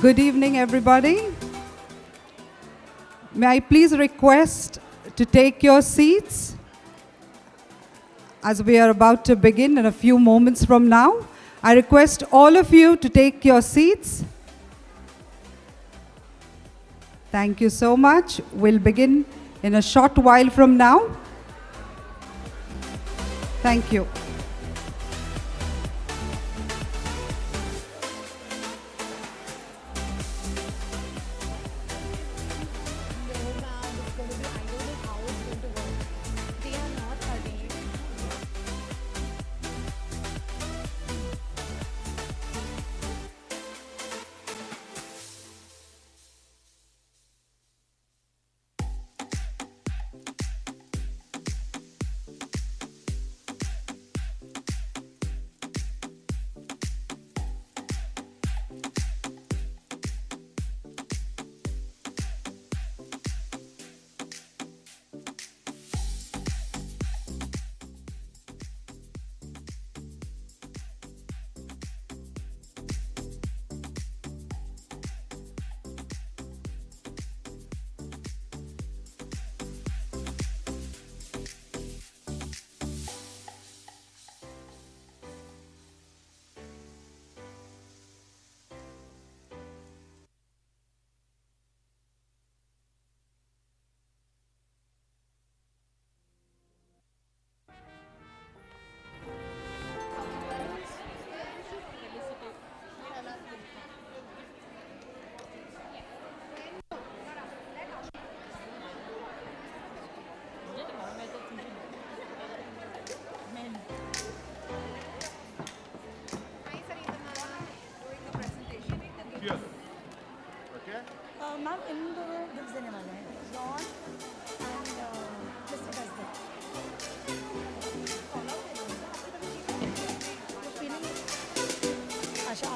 Good evening, everybody. May I please request to take your seats as we are about to begin in a few moments from now. I request all of you to take your seats. Thank you so much. We'll begin in a short while from now. Thank you. Ma'am इन दोनों gift देने वाले हैं John and mister president अच्छा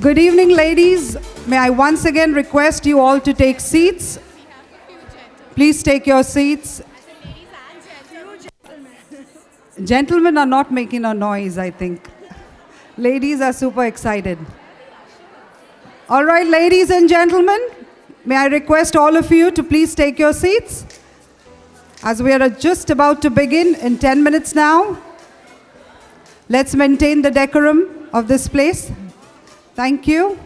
Good evening, ladies. May I once again request you all to take seats. Please take your seats. Gentlemen are not making a noise, I think. Ladies are super excited. All right, ladies and gentlemen, may I request all of you to please take your seats as we are just about to begin in 10 minutes now. Let's maintain the decorum of this place. Thank you.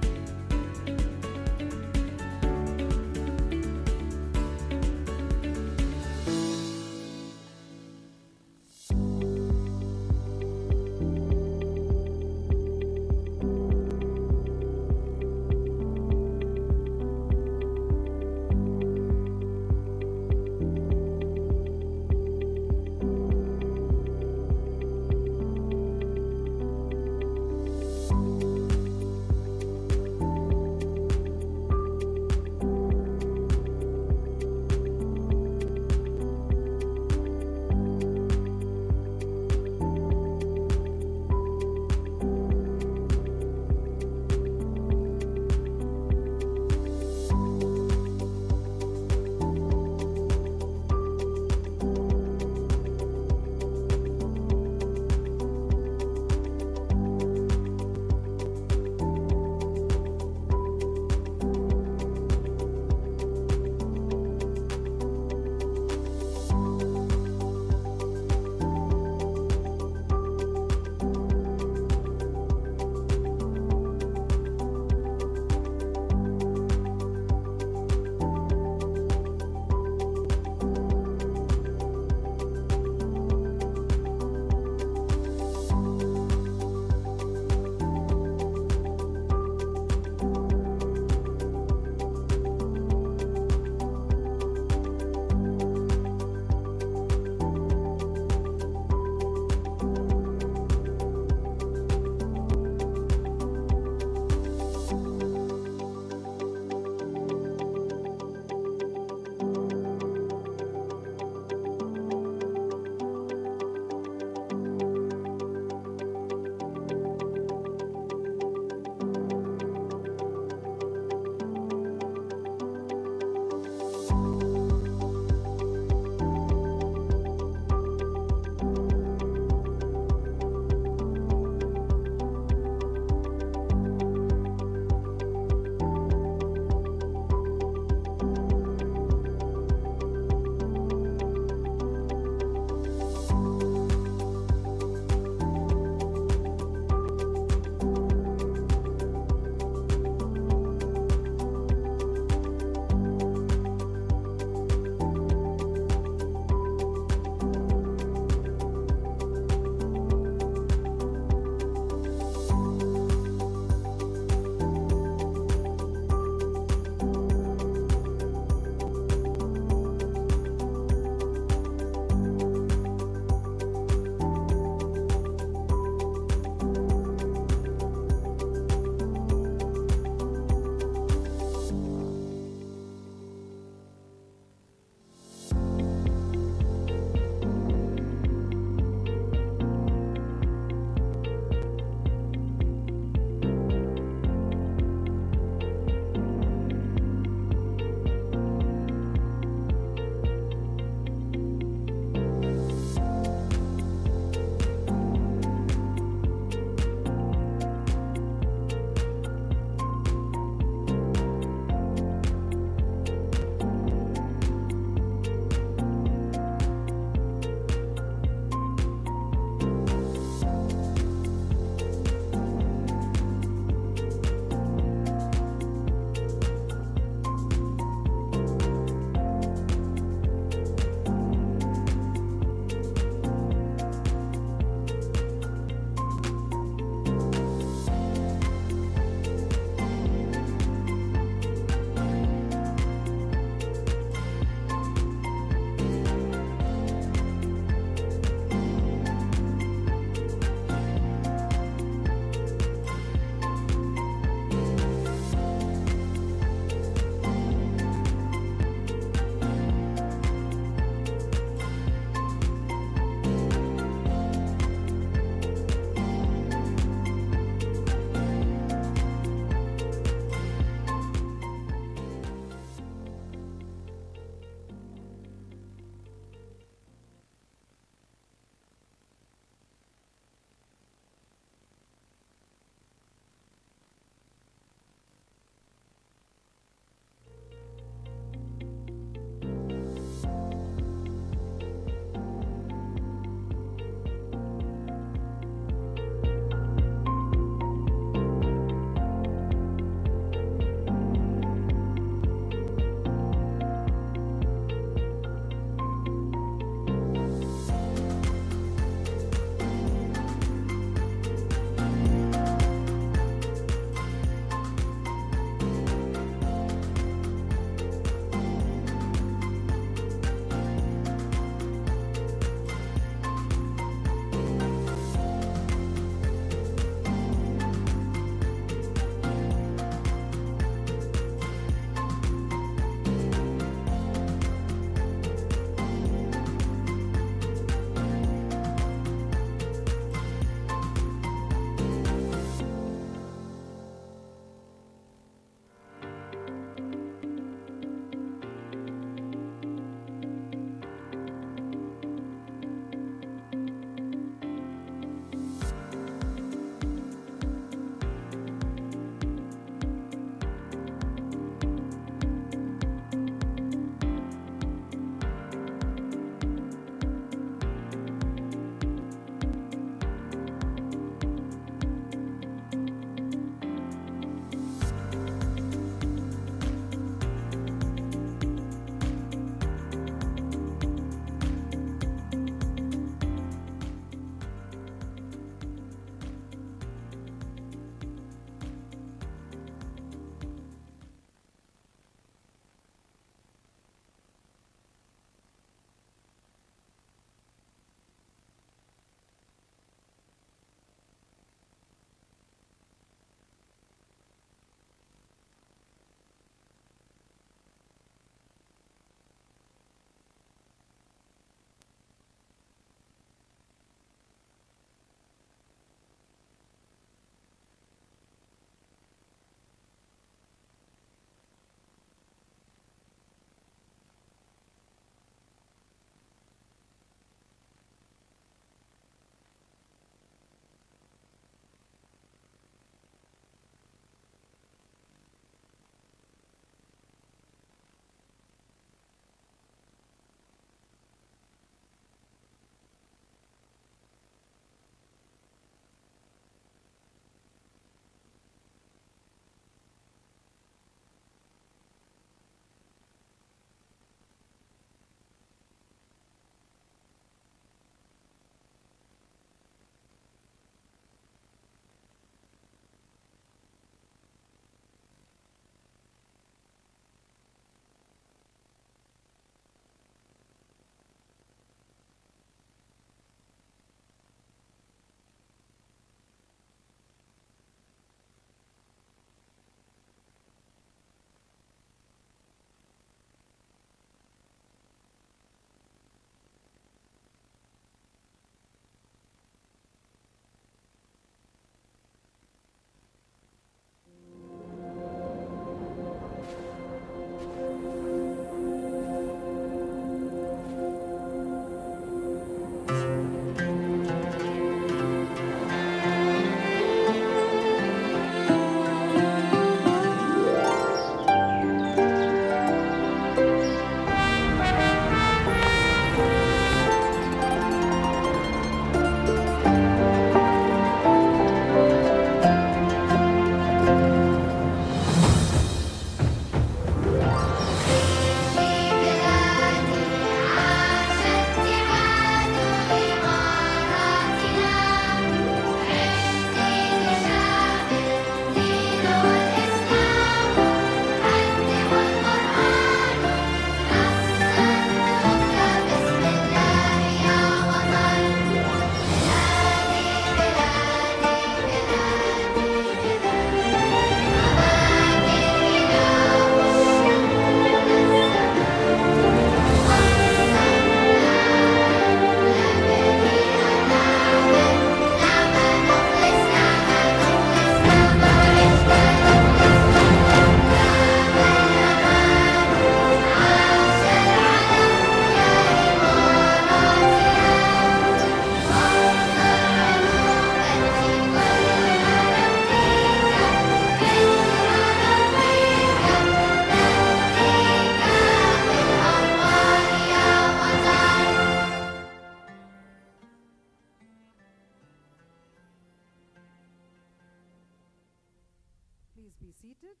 Please be seated.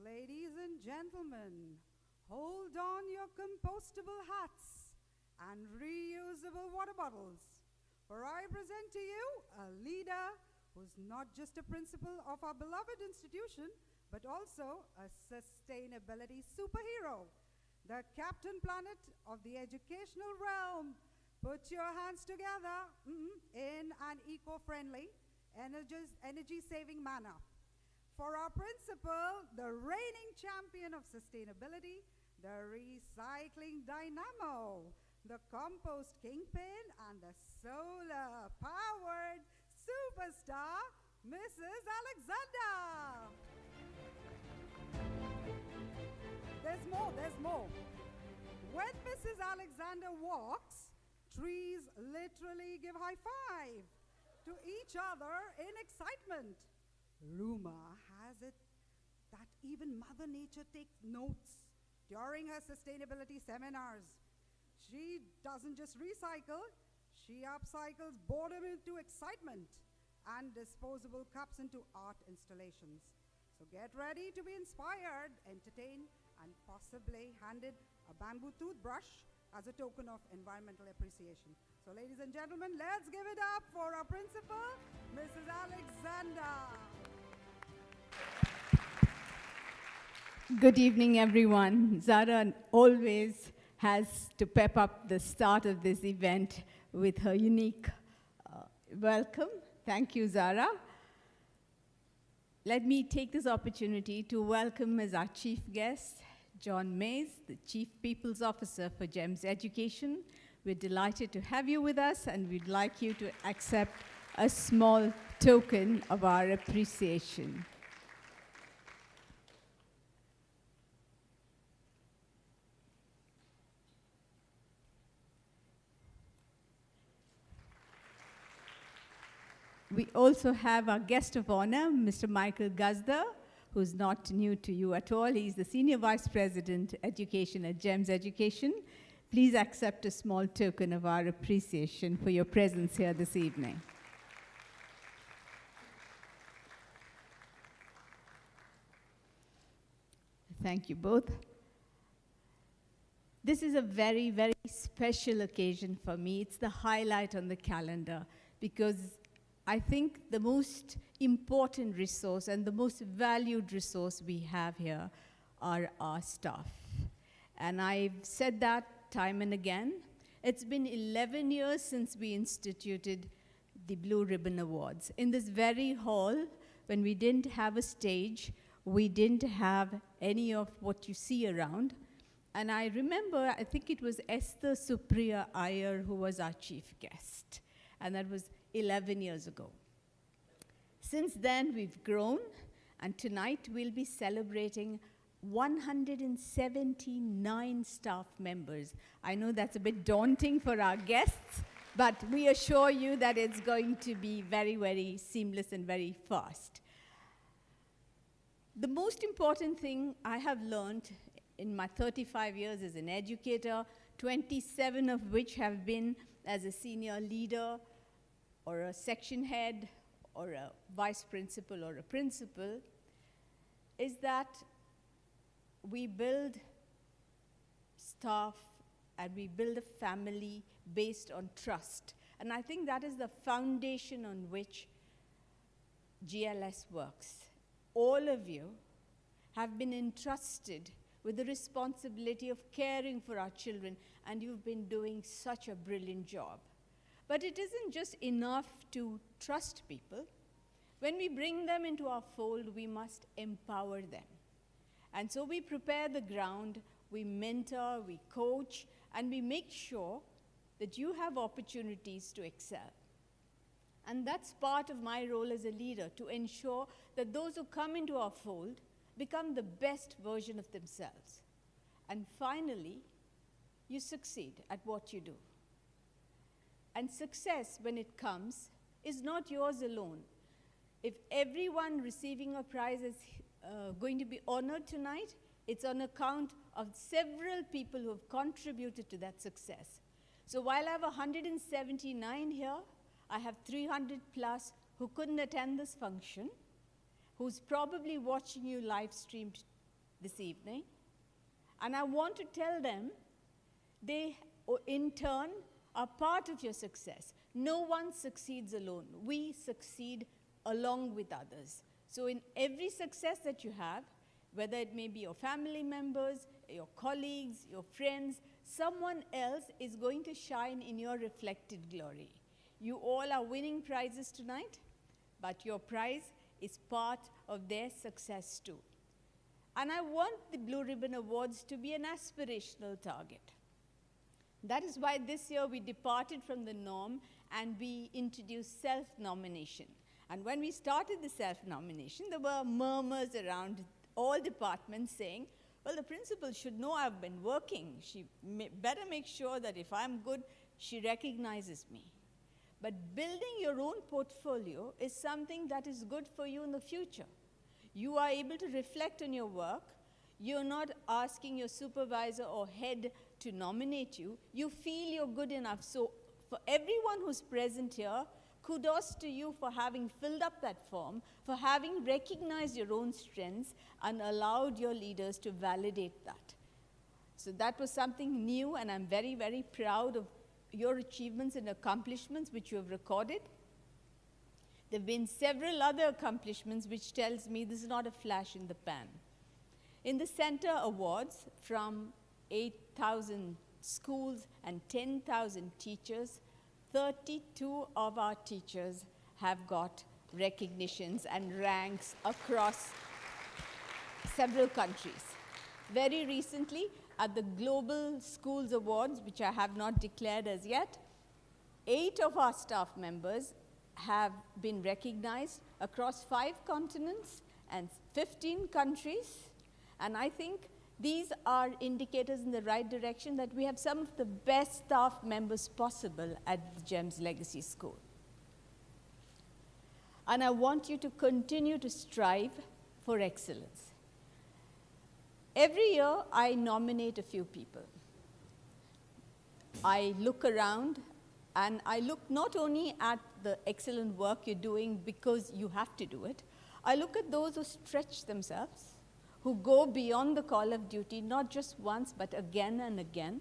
Ladies and gentlemen, hold on your compostable hats and reusable water bottles. For I present to you a leader who's not just a principal of our beloved institution, but also a sustainability superhero, the Captain Planet of the educational realm. Put your hands together in an eco-friendly, energy-saving manner. For our principal, the reigning champion of sustainability, the recycling dynamo, the compost kingpin, and the solar-powered superstar, Mrs. Alexander. There's more. When Mrs. Alexander walks, trees literally give high five to each other in excitement. Rumor has it that even Mother Nature takes notes during her sustainability seminars. She doesn't just recycle, she upcycles boredom into excitement and disposable cups into art installations. So get ready to be inspired, entertained, and possibly handed a bamboo toothbrush as a token of environmental appreciation. So ladies and gentlemen, let's give it up for our principal, Mrs. Alexander. Good evening, everyone. Zara always has to pep up the start of this event with her unique welcome. Thank you, Zara. Let me take this opportunity to welcome as our chief guest, John Mays, the Chief People's Officer for GEMS Education. We're delighted to have you with us, and we'd like you to accept a small token of our appreciation. We also have our guest of honor, Mr. Michael Gazda, who's not new to you at all. He's the Senior Vice President, Education at GEMS Education. Please accept a small token of our appreciation for your presence here this evening. Thank you both. This is a very, very special occasion for me. It's the highlight on the calendar because I think the most important resource and the most valued resource we have here are our staff. And I've said that time and again. It's been 11 years since we instituted the Blue Ribbon Awards. In this very hall, when we didn't have a stage, we didn't have any of what you see around. And I remember, I think it was Esther Supriya Iyer who was our chief guest. And that was 11 years ago. Since then, we've grown, and tonight we'll be celebrating 179 staff members. I know that's a bit daunting for our guests, but we assure you that it's going to be very, very seamless and very fast. The most important thing I have learned in my 35 years as an educator, 27 of which have been as a senior leader, or a section head, or a vice principal, or a principal, is that we build staff and we build a family based on trust. And I think that is the foundation on which GLS works. All of you have been entrusted with the responsibility of caring for our children, and you've been doing such a brilliant job. But it isn't just enough to trust people. When we bring them into our fold, we must empower them. And so we prepare the ground, we mentor, we coach, and we make sure that you have opportunities to excel. And that's part of my role as a leader, to ensure that those who come into our fold become the best version of themselves. And finally, you succeed at what you do. And success, when it comes, is not yours alone. If everyone receiving a prize is going to be honored tonight, it's on account of several people who have contributed to that success. So while I have 179 here, I have 300 plus who couldn't attend this function, who's probably watching you live streamed this evening. And I want to tell them they, in turn, are part of your success. No one succeeds alone. We succeed along with others. So in every success that you have, whether it may be your family members, your colleagues, your friends, someone else is going to shine in your reflected glory. You all are winning prizes tonight, but your prize is part of their success too. And I want the Blue Ribbon Awards to be an aspirational target. That is why this year we departed from the norm and we introduced self-nomination. And when we started the self-nomination, there were murmurs around all departments saying, well, the principal should know I've been working. She better make sure that if I'm good, she recognizes me. But building your own portfolio is something that is good for you in the future. You are able to reflect on your work. You're not asking your supervisor or head to nominate you. You feel you're good enough. So for everyone who's present here, kudos to you for having filled up that form, for having recognized your own strengths and allowed your leaders to validate that. So that was something new, and I'm very, very proud of your achievements and accomplishments which you have recorded. There have been several other accomplishments which tells me this is not a flash in the pan. In the Center Awards, from 8,000 schools and 10,000 teachers, 32 of our teachers have got recognitions and ranks across several countries. Very recently, at the Global Schools Awards, which I have not declared as yet, 8 of our staff members have been recognized across 5 continents and 15 countries. And I think these are indicators in the right direction that we have some of the best staff members possible at the GEMS Legacy School. And I want you to continue to strive for excellence. Every year, I nominate a few people. I look around, and I look not only at the excellent work you're doing because you have to do it, I look at those who stretch themselves, who go beyond the call of duty, not just once, but again and again.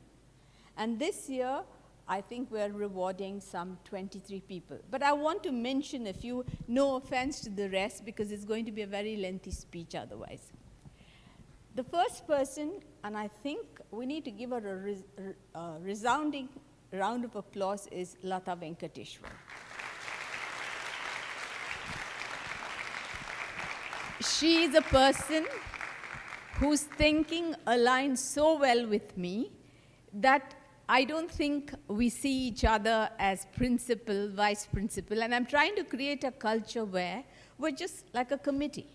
And this year, I think we're rewarding some 23 people. But I want to mention a few, no offense to the rest, because it's going to be a very lengthy speech otherwise. The first person, and I think we need to give her a resounding round of applause, is Lata Venkateshwar. She is a person whose thinking aligns so well with me that I don't think we see each other as principal, vice principal, and I'm trying to create a culture where we're just like a committee.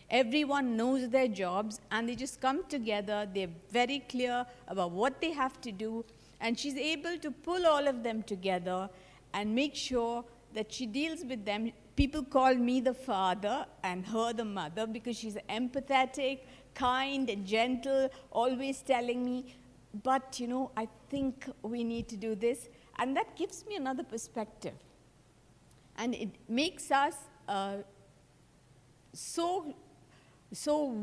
Everyone knows their jobs, and they just come together. They're very clear about what they have to do, and she's able to pull all of them together and make sure that she deals with them. People call me the father and her the mother because she's empathetic, kind, and gentle, always telling me, but, you know, I think we need to do this. And that gives me another perspective. And it makes us so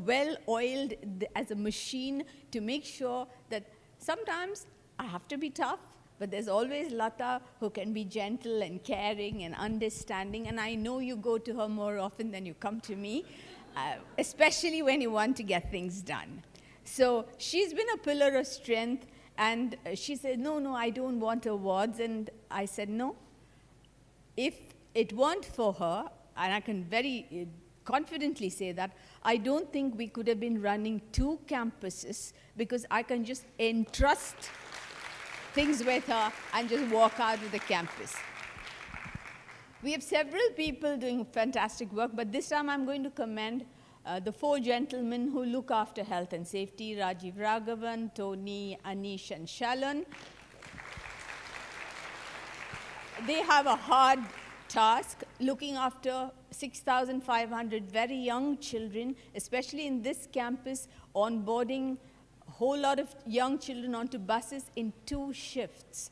well-oiled as a machine to make sure that sometimes I have to be tough, but there's always Lata who can be gentle and caring and understanding, and I know you go to her more often than you come to me, especially when you want to get things done. So she's been a pillar of strength, and she said, no, I don't want awards, and I said, no. If it weren't for her, and I can very confidently say that, I don't think we could have been running 2 campuses, because I can just entrust things with her and just walk out of the campus. We have several people doing fantastic work, but this time I'm going to commend the 4 gentlemen who look after health and safety: Rajiv Raghavan, Tony, Anish, and Shalon. They have a hard task looking after 6,500 very young children, especially in this campus, onboarding a whole lot of young children onto buses in 2 shifts.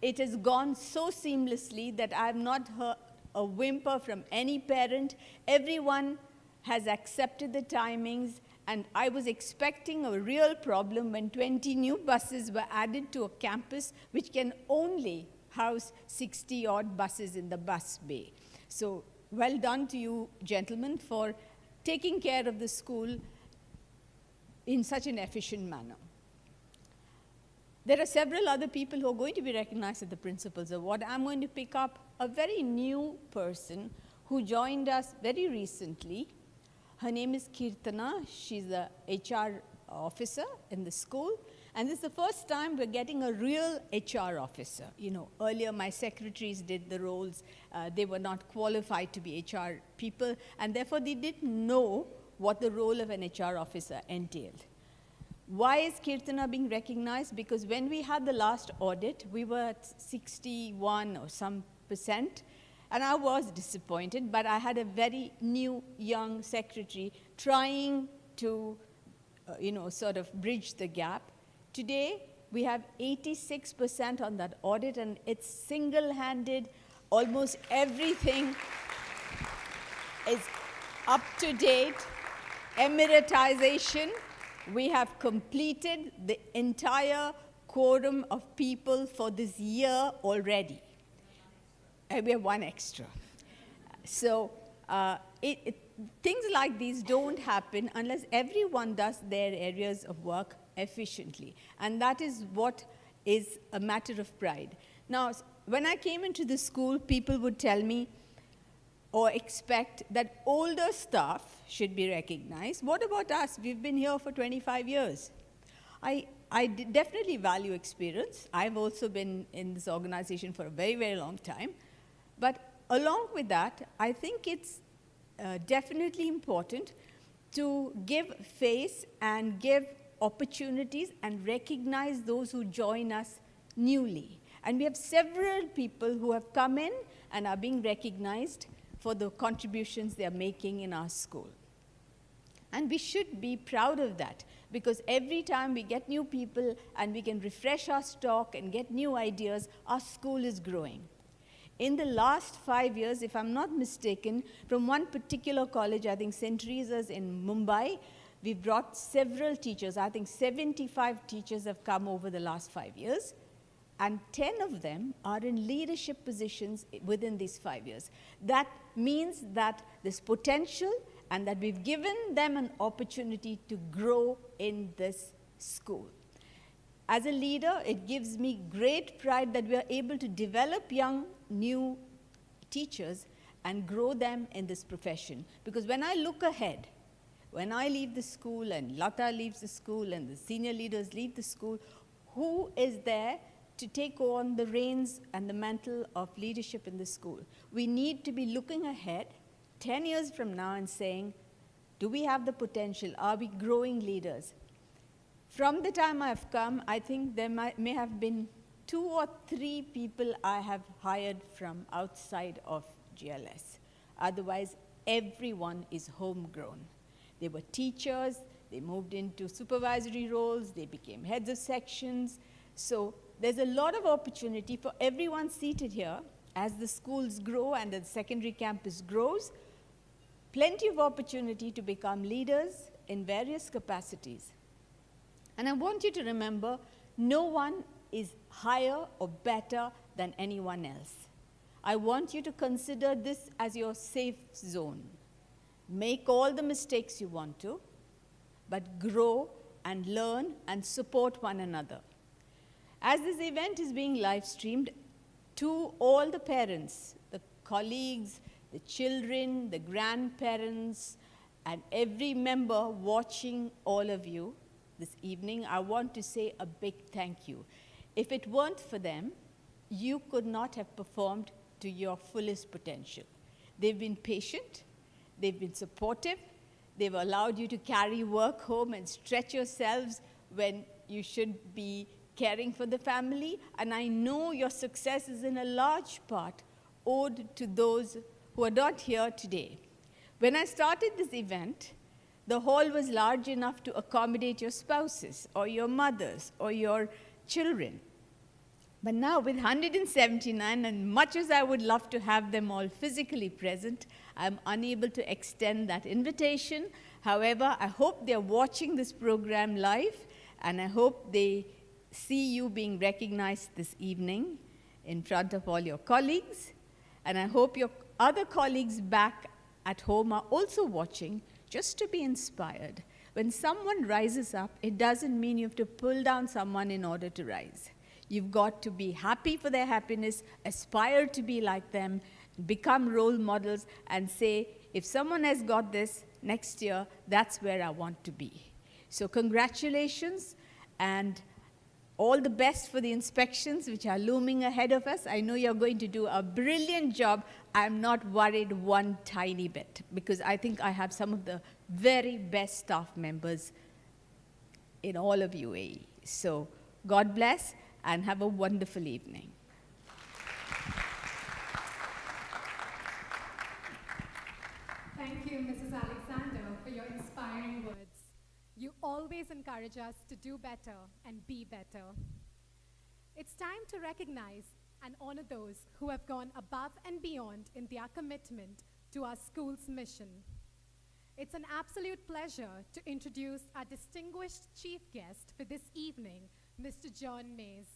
It has gone so seamlessly that I have not heard a whimper from any parent. Everyone has accepted the timings, and I was expecting a real problem when 20 new buses were added to a campus which can only house 60-odd buses in the bus bay. So well done to you, gentlemen, for taking care of the school in such an efficient manner. There are several other people who are going to be recognized at the Principal's Award. I'm going to pick up a very new person who joined us very recently. Her name is Kirtana. She's the HR officer in the school. And this is the first time we're getting a real HR officer. You know, earlier my secretaries did the roles. They were not qualified to be HR people, and therefore they didn't know what the role of an HR officer entailed. Why is Kirtana being recognized? Because when we had the last audit, we were at 61 or some percent, and I was disappointed, but I had a very new, young secretary trying to, sort of bridge the gap. Today, we have 86% on that audit, and it's single-handed. Almost everything is up to date. Emeritization, we have completed the entire quorum of people for this year already. And we have one extra. So things like these don't happen unless everyone does their areas of work efficiently. And that is what is a matter of pride. Now, when I came into the school, people would tell me or expect that older staff should be recognized. What about us? We've been here for 25 years. I definitely value experience. I've also been in this organization for a very, very long time. But along with that, I think it's definitely important to give face and give opportunities and recognize those who join us newly. And we have several people who have come in and are being recognized for the contributions they are making in our school. And we should be proud of that, because every time we get new people and we can refresh our stock and get new ideas, our school is growing. In the last 5 years, if I'm not mistaken, from one particular college, I think St. Teresa's in Mumbai, we've brought several teachers. I think 75 teachers have come over the last 5 years. And 10 of them are in leadership positions within these 5 years. That means that there's potential and that we've given them an opportunity to grow in this school. As a leader, it gives me great pride that we are able to develop young, new teachers and grow them in this profession. Because when I look ahead, when I leave the school and Lata leaves the school and the senior leaders leave the school, who is there to take on the reins and the mantle of leadership in the school? We need to be looking ahead 10 years from now and saying, do we have the potential? Are we growing leaders? From the time I've come, I think there may have been 2 or 3 people I have hired from outside of GLS. Otherwise, everyone is homegrown. They were teachers, they moved into supervisory roles, they became heads of sections. So there's a lot of opportunity for everyone seated here as the schools grow and the secondary campus grows. Plenty of opportunity to become leaders in various capacities. And I want you to remember, no one is higher or better than anyone else. I want you to consider this as your safe zone. Make all the mistakes you want to, but grow and learn and support one another. As this event is being live streamed, to all the parents, the colleagues, the children, the grandparents, and every member watching all of you this evening, I want to say a big thank you. If it weren't for them, you could not have performed to your fullest potential. They've been patient, they've been supportive, they've allowed you to carry work home and stretch yourselves when you should be caring for the family, and I know your success is in a large part owed to those who are not here today. When I started this event, the hall was large enough to accommodate your spouses or your mothers or your children. But now, with 179, and much as I would love to have them all physically present, I'm unable to extend that invitation. However, I hope they're watching this program live, and I hope they see you being recognized this evening in front of all your colleagues. And I hope your other colleagues back at home are also watching, just to be inspired. When someone rises up, it doesn't mean you have to pull down someone in order to rise. You've got to be happy for their happiness, aspire to be like them, become role models, and say, if someone has got this, next year, that's where I want to be. So congratulations, and all the best for the inspections which are looming ahead of us. I know you're going to do a brilliant job. I'm not worried one tiny bit, because I think I have some of the very best staff members in all of UAE. So God bless, and have a wonderful evening. Thank you, Mrs. Alexander, for your inspiring words. You always encourage us to do better and be better. It's time to recognize and honor those who have gone above and beyond in their commitment to our school's mission. It's an absolute pleasure to introduce our distinguished chief guest for this evening, Mr. John Mays.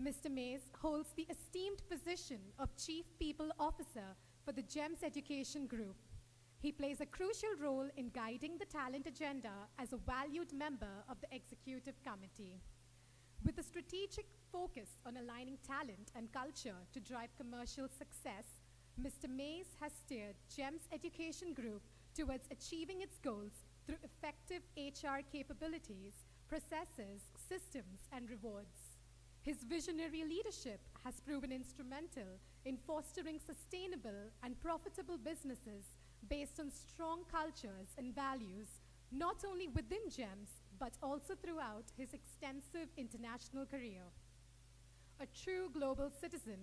Mr. Mays holds the esteemed position of Chief People Officer for the GEMS Education Group. He plays a crucial role in guiding the talent agenda as a valued member of the Executive Committee. With a strategic focus on aligning talent and culture to drive commercial success, Mr. Mays has steered GEMS Education Group towards achieving its goals through effective HR capabilities, processes, systems, and rewards. His visionary leadership has proven instrumental in fostering sustainable and profitable businesses based on strong cultures and values, not only within GEMS, but also throughout his extensive international career. A true global citizen,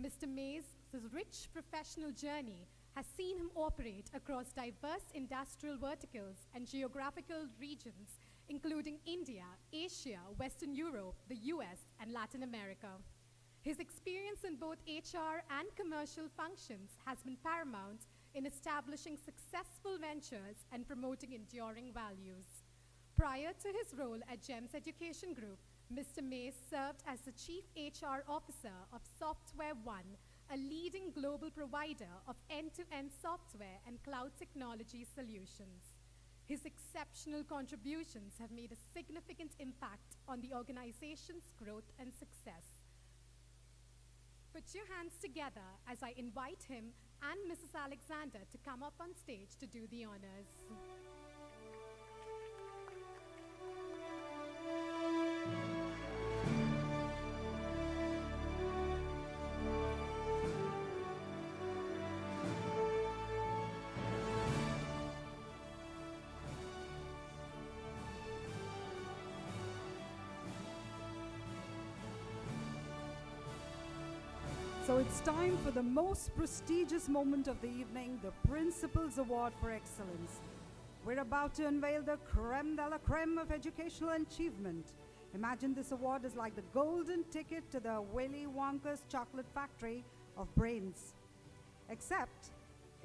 Mr. Mays' rich professional journey has seen him operate across diverse industrial verticals and geographical regions, including India, Asia, Western Europe, the US, and Latin America. His experience in both HR and commercial functions has been paramount in establishing successful ventures and promoting enduring values. Prior to his role at GEMS Education Group, Mr. Mays served as the Chief HR Officer of Software One, a leading global provider of end-to-end software and cloud technology solutions. His exceptional contributions have made a significant impact on the organization's growth and success. Put your hands together as I invite him and Mrs. Alexander to come up on stage to do the honors. So it's time for the most prestigious moment of the evening, the Principal's Award for Excellence. We're about to unveil the creme de la creme of educational achievement. Imagine this award is like the golden ticket to the Willy Wonka's chocolate factory of brains. Except,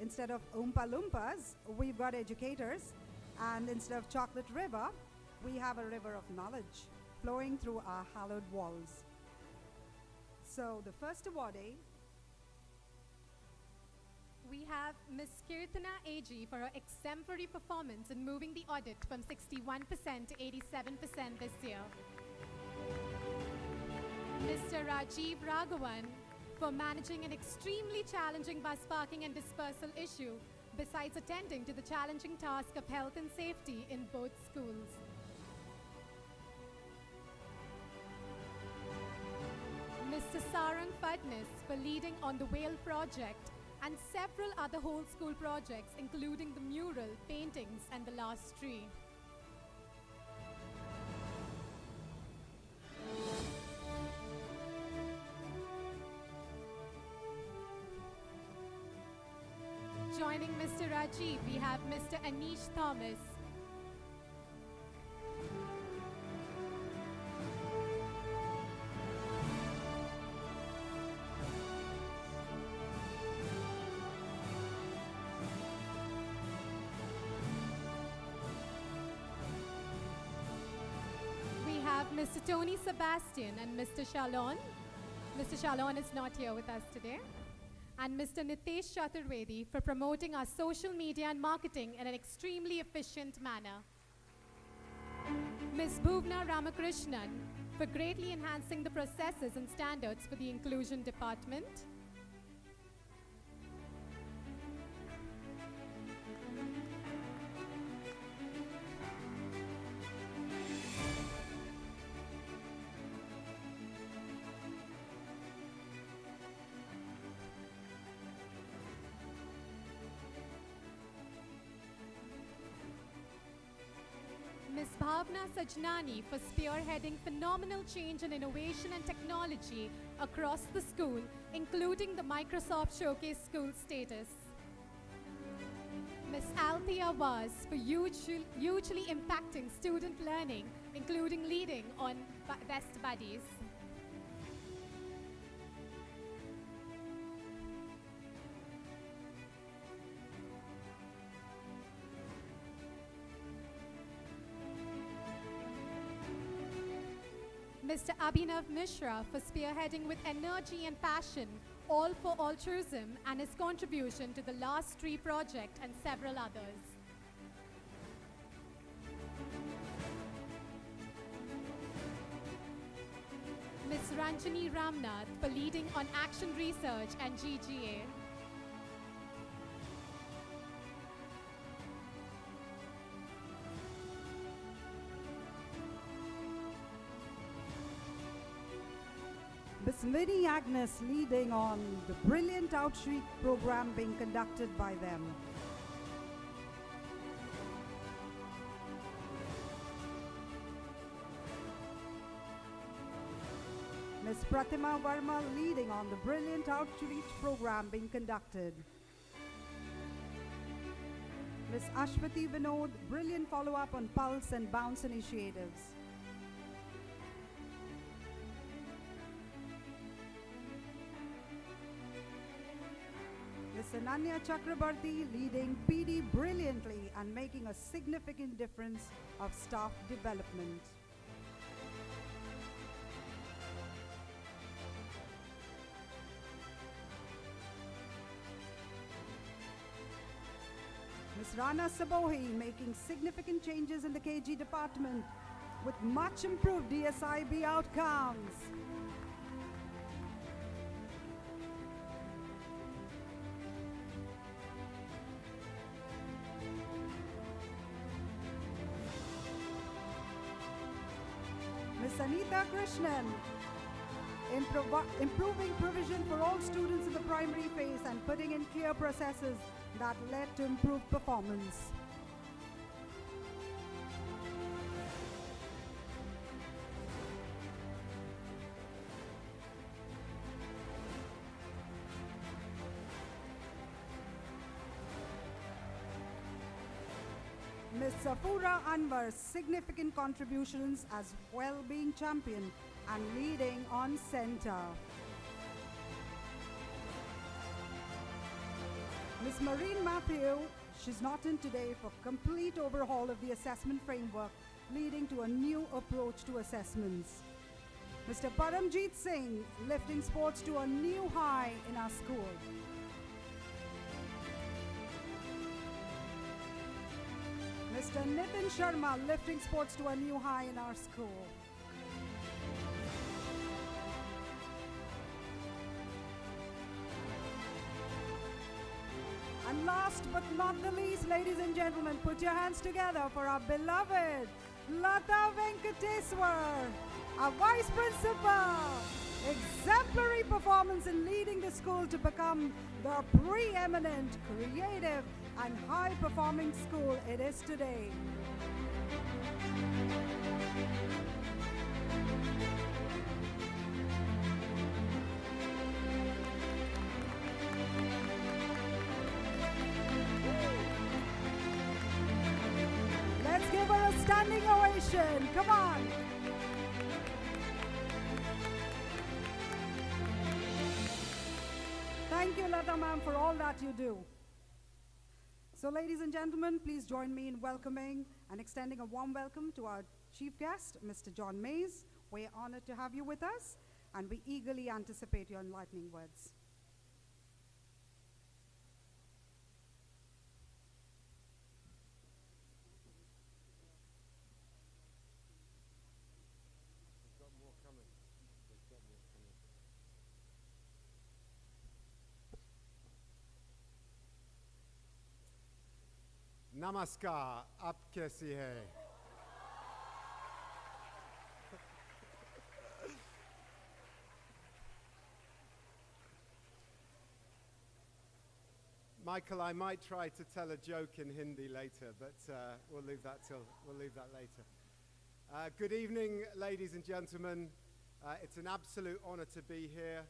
instead of Oompa Loompas, we've got educators, and instead of chocolate river, we have a river of knowledge flowing through our hallowed walls. So the first awardee, We have Ms. Kirtana AG for her exemplary performance in moving the audit from 61% to 87% this year. Mr. Rajiv Raghavan for managing an extremely challenging bus parking and dispersal issue, besides attending to the challenging task of health and safety in both schools. Mr. Sarang Fadnis for leading on the Whale project and several other whole school projects, including the mural, paintings, and the last tree. Joining Mr. Rajiv, we have Mr. Anish Thomas. Mr. Tony Sebastian and Mr. Shalon. Mr. Shalon is not here with us today. And Mr. Nitesh Chaturvedi for promoting our social media and marketing in an extremely efficient manner. Ms. Bhuvna Ramakrishnan for greatly enhancing the processes and standards for the inclusion department. Ms. Bhavna Sajnani for spearheading phenomenal change in innovation and technology across the school, including the Microsoft Showcase School status. Ms. Althea Vaz for hugely impacting student learning, including leading on Best Buddies. Mr. Abhinav Mishra for spearheading with energy and passion All for Altruism and his contribution to the Last Tree project and several others. Ms. Ranjani Ramnath for leading on action research and GGA. Miss Minnie Agnes leading on the brilliant outreach program being conducted by them. Miss Pratima Verma leading on the brilliant outreach program being conducted. Miss Ashwati Vinod, brilliant follow-up on Pulse and Bounce initiatives. Miss Ananya Chakrabarti leading PD brilliantly and making a significant difference of staff development. Ms. Rana Sabohi making significant changes in the KG department with much improved DSIB outcomes. Ms. Anita Krishnan improving provision for all students in the primary phase and putting in clear processes that led to improved performance. Ms. Safura Anwar's significant contributions as well being championed and leading on center. Ms. Maureen Matthew, she's not in today for complete overhaul of the assessment framework, leading to a new approach to assessments. Mr. Paramjeet Singh, lifting sports to a new high in our school. Mr. Nitin Sharma, lifting sports to a new high in our school. And last but not the least, ladies and gentlemen, put your hands together for our beloved Lata Venkateswar, our Vice Principal. Exemplary performance in leading the school to become the preeminent, creative, and high-performing school it is today. Let's give her a standing ovation. Come on. Thank you, Lata ma'am, for all that you do. So, ladies and gentlemen, please join me in welcoming and extending a warm welcome to our chief guest, Mr. John Mays. We're honored to have you with us, and we eagerly anticipate your enlightening words. Namaskar, aap kaisi hai? Michael, I might try to tell a joke in Hindi later, but we'll leave that later. Good evening, ladies and gentlemen. It's an absolute honor to be here,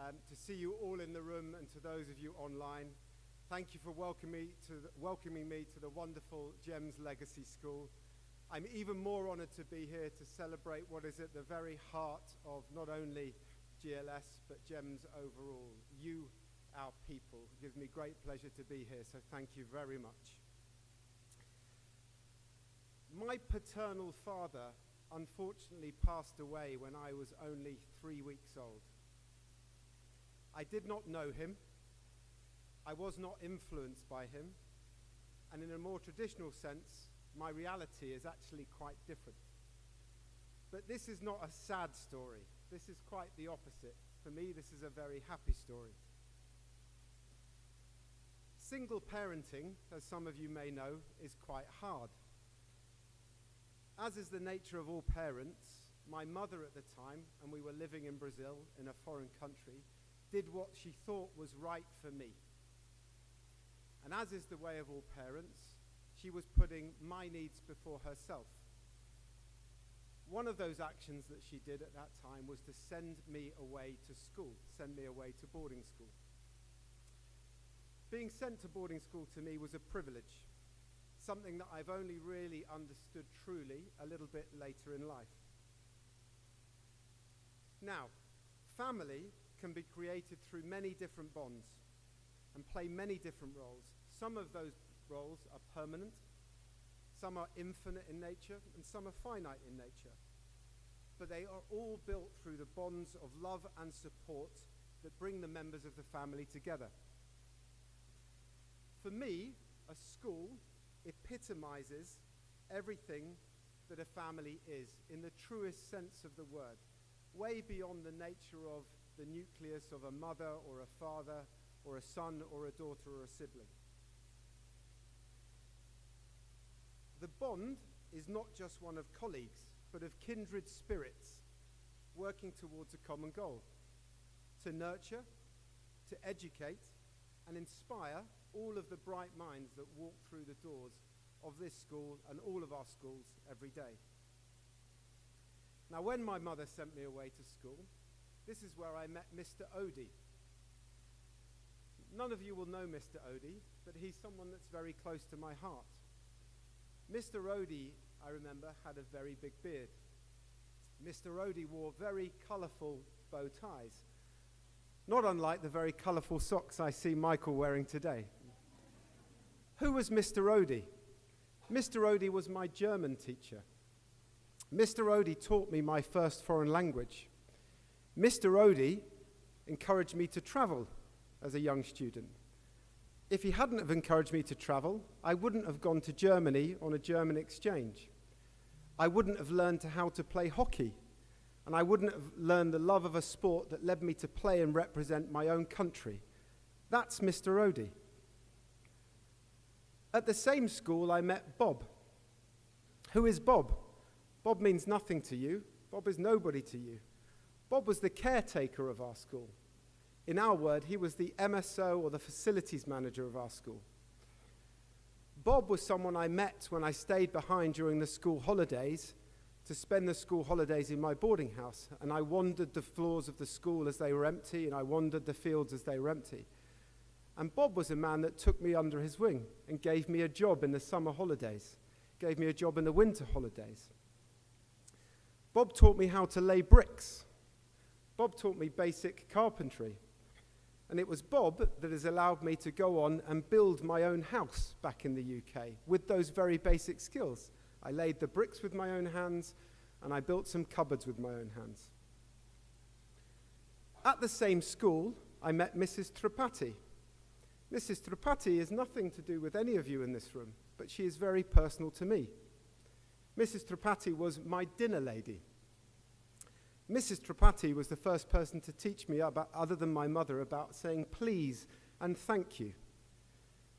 to see you all in the room, and to those of you online. Thank you for welcoming me to the wonderful GEMS Legacy School. I'm even more honored to be here to celebrate what is at the very heart of not only GLS, but GEMS overall. You, our people. It gives me great pleasure to be here, so thank you very much. My paternal father unfortunately passed away when I was only 3 weeks old. I did not know him. I was not influenced by him, and in a more traditional sense, my reality is actually quite different. But this is not a sad story. This is quite the opposite. For me, this is a very happy story. Single parenting, as some of you may know, is quite hard. As is the nature of all parents, my mother at the time, and we were living in Brazil, in a foreign country, did what she thought was right for me. And as is the way of all parents, she was putting my needs before herself. One of those actions that she did at that time was to send me away to school, send me away to boarding school. Being sent to boarding school to me was a privilege, something that I've only really understood truly a little bit later in life. Now, family can be created through many different bonds and play many different roles. Some of those roles are permanent, some are infinite in nature, and some are finite in nature. But they are all built through the bonds of love and support that bring the members of the family together. For me, a school epitomizes everything that a family is, in the truest sense of the word, way beyond the nature of the nucleus of a mother or a father or a son or a daughter or a sibling. The bond is not just one of colleagues, but of kindred spirits working towards a common goal: to nurture, to educate, and inspire all of the bright minds that walk through the doors of this school and all of our schools every day. Now, when my mother sent me away to school, this is where I met Mr. Odie. None of you will know Mr. Odie, but he's someone that's very close to my heart. Mr. Odie, I remember, had a very big beard. Mr. Odie wore very colorful bow ties, not unlike the very colorful socks I see Michael wearing today. Who was Mr. Odie? Mr. Odie was my German teacher. Mr. Odie taught me my first foreign language. Mr. Odie encouraged me to travel as a young student. If he hadn't have encouraged me to travel, I wouldn't have gone to Germany on a German exchange. I wouldn't have learned how to play hockey, and I wouldn't have learned the love of a sport that led me to play and represent my own country. That's Mr. Odie. At the same school, I met Bob. Who is Bob? Bob means nothing to you. Bob is nobody to you. Bob was the caretaker of our school. In our word, he was the MSO, or the facilities manager of our school. Bob was someone I met when I stayed behind during the school holidays to spend the school holidays in my boarding house. And I wandered the floors of the school as they were empty, and I wandered the fields as they were empty. And Bob was a man that took me under his wing and gave me a job in the summer holidays, gave me a job in the winter holidays. Bob taught me how to lay bricks. Bob taught me basic carpentry. And it was Bob that has allowed me to go on and build my own house back in the UK with those very basic skills. I laid the bricks with my own hands, and I built some cupboards with my own hands. At the same school, I met Mrs. Tripathi. Mrs. Tripathi is nothing to do with any of you in this room, but she is very personal to me. Mrs. Tripathi was my dinner lady. Mrs. Tripathi was the first person to teach me about, other than my mother, about saying please and thank you.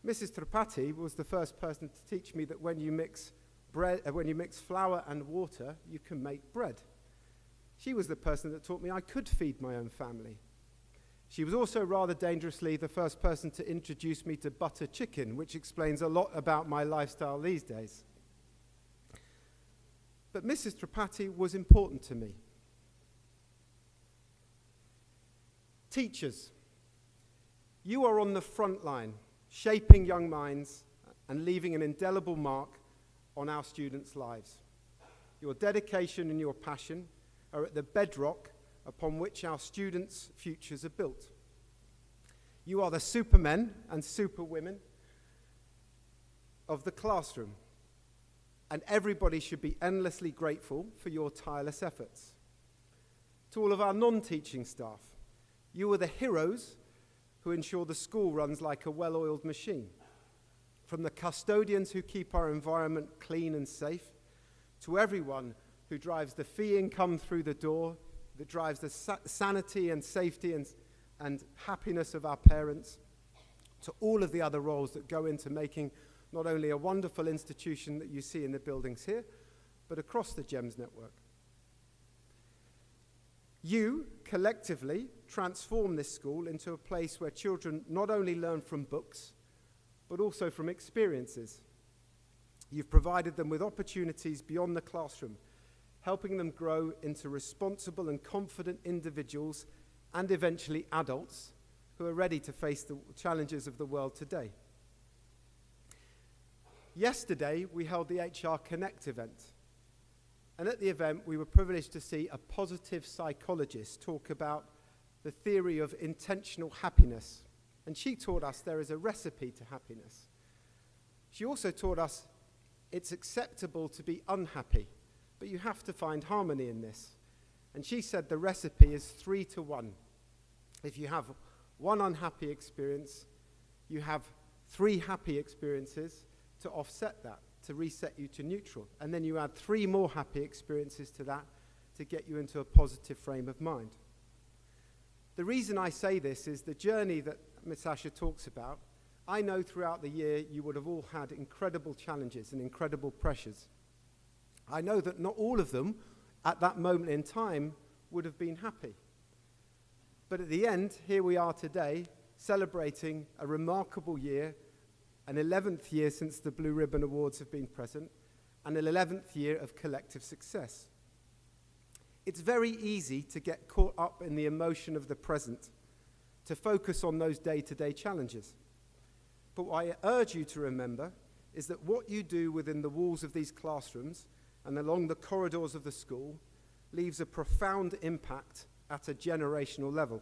Mrs. Tripathi was the first person to teach me that when you mix flour and water, you can make bread. She was the person that taught me I could feed my own family. She was also rather dangerously the first person to introduce me to butter chicken, which explains a lot about my lifestyle these days. But Mrs. Tripathi was important to me. Teachers, you are on the front line, shaping young minds and leaving an indelible mark on our students' lives. Your dedication and your passion are at the bedrock upon which our students' futures are built. You are the supermen and superwomen of the classroom, and everybody should be endlessly grateful for your tireless efforts. To all of our non-teaching staff, you are the heroes who ensure the school runs like a well-oiled machine. From the custodians who keep our environment clean and safe, to everyone who drives the fee income through the door, that drives the sanity and safety and happiness of our parents, to all of the other roles that go into making not only a wonderful institution that you see in the buildings here, but across the GEMS network. You, collectively, transform this school into a place where children not only learn from books, but also from experiences. You've provided them with opportunities beyond the classroom, helping them grow into responsible and confident individuals and eventually adults who are ready to face the challenges of the world today. Yesterday, we held the HR Connect event. And at the event, we were privileged to see a positive psychologist talk about the theory of intentional happiness. And she taught us there is a recipe to happiness. She also taught us it's acceptable to be unhappy, but you have to find harmony in this. And she said the recipe is 3-to-1. If you have one unhappy experience, you have 3 happy experiences to offset that, to reset you to neutral. And then you add 3 more happy experiences to that to get you into a positive frame of mind. The reason I say this is the journey that Ms. Asher talks about. I know throughout the year you would have all had incredible challenges and incredible pressures. I know that not all of them at that moment in time would have been happy. But at the end, here we are today celebrating a remarkable year, an 11th year since the Blue Ribbon Awards have been present, and an 11th year of collective success. It's very easy to get caught up in the emotion of the present, to focus on those day-to-day challenges. But what I urge you to remember is that what you do within the walls of these classrooms and along the corridors of the school leaves a profound impact at a generational level.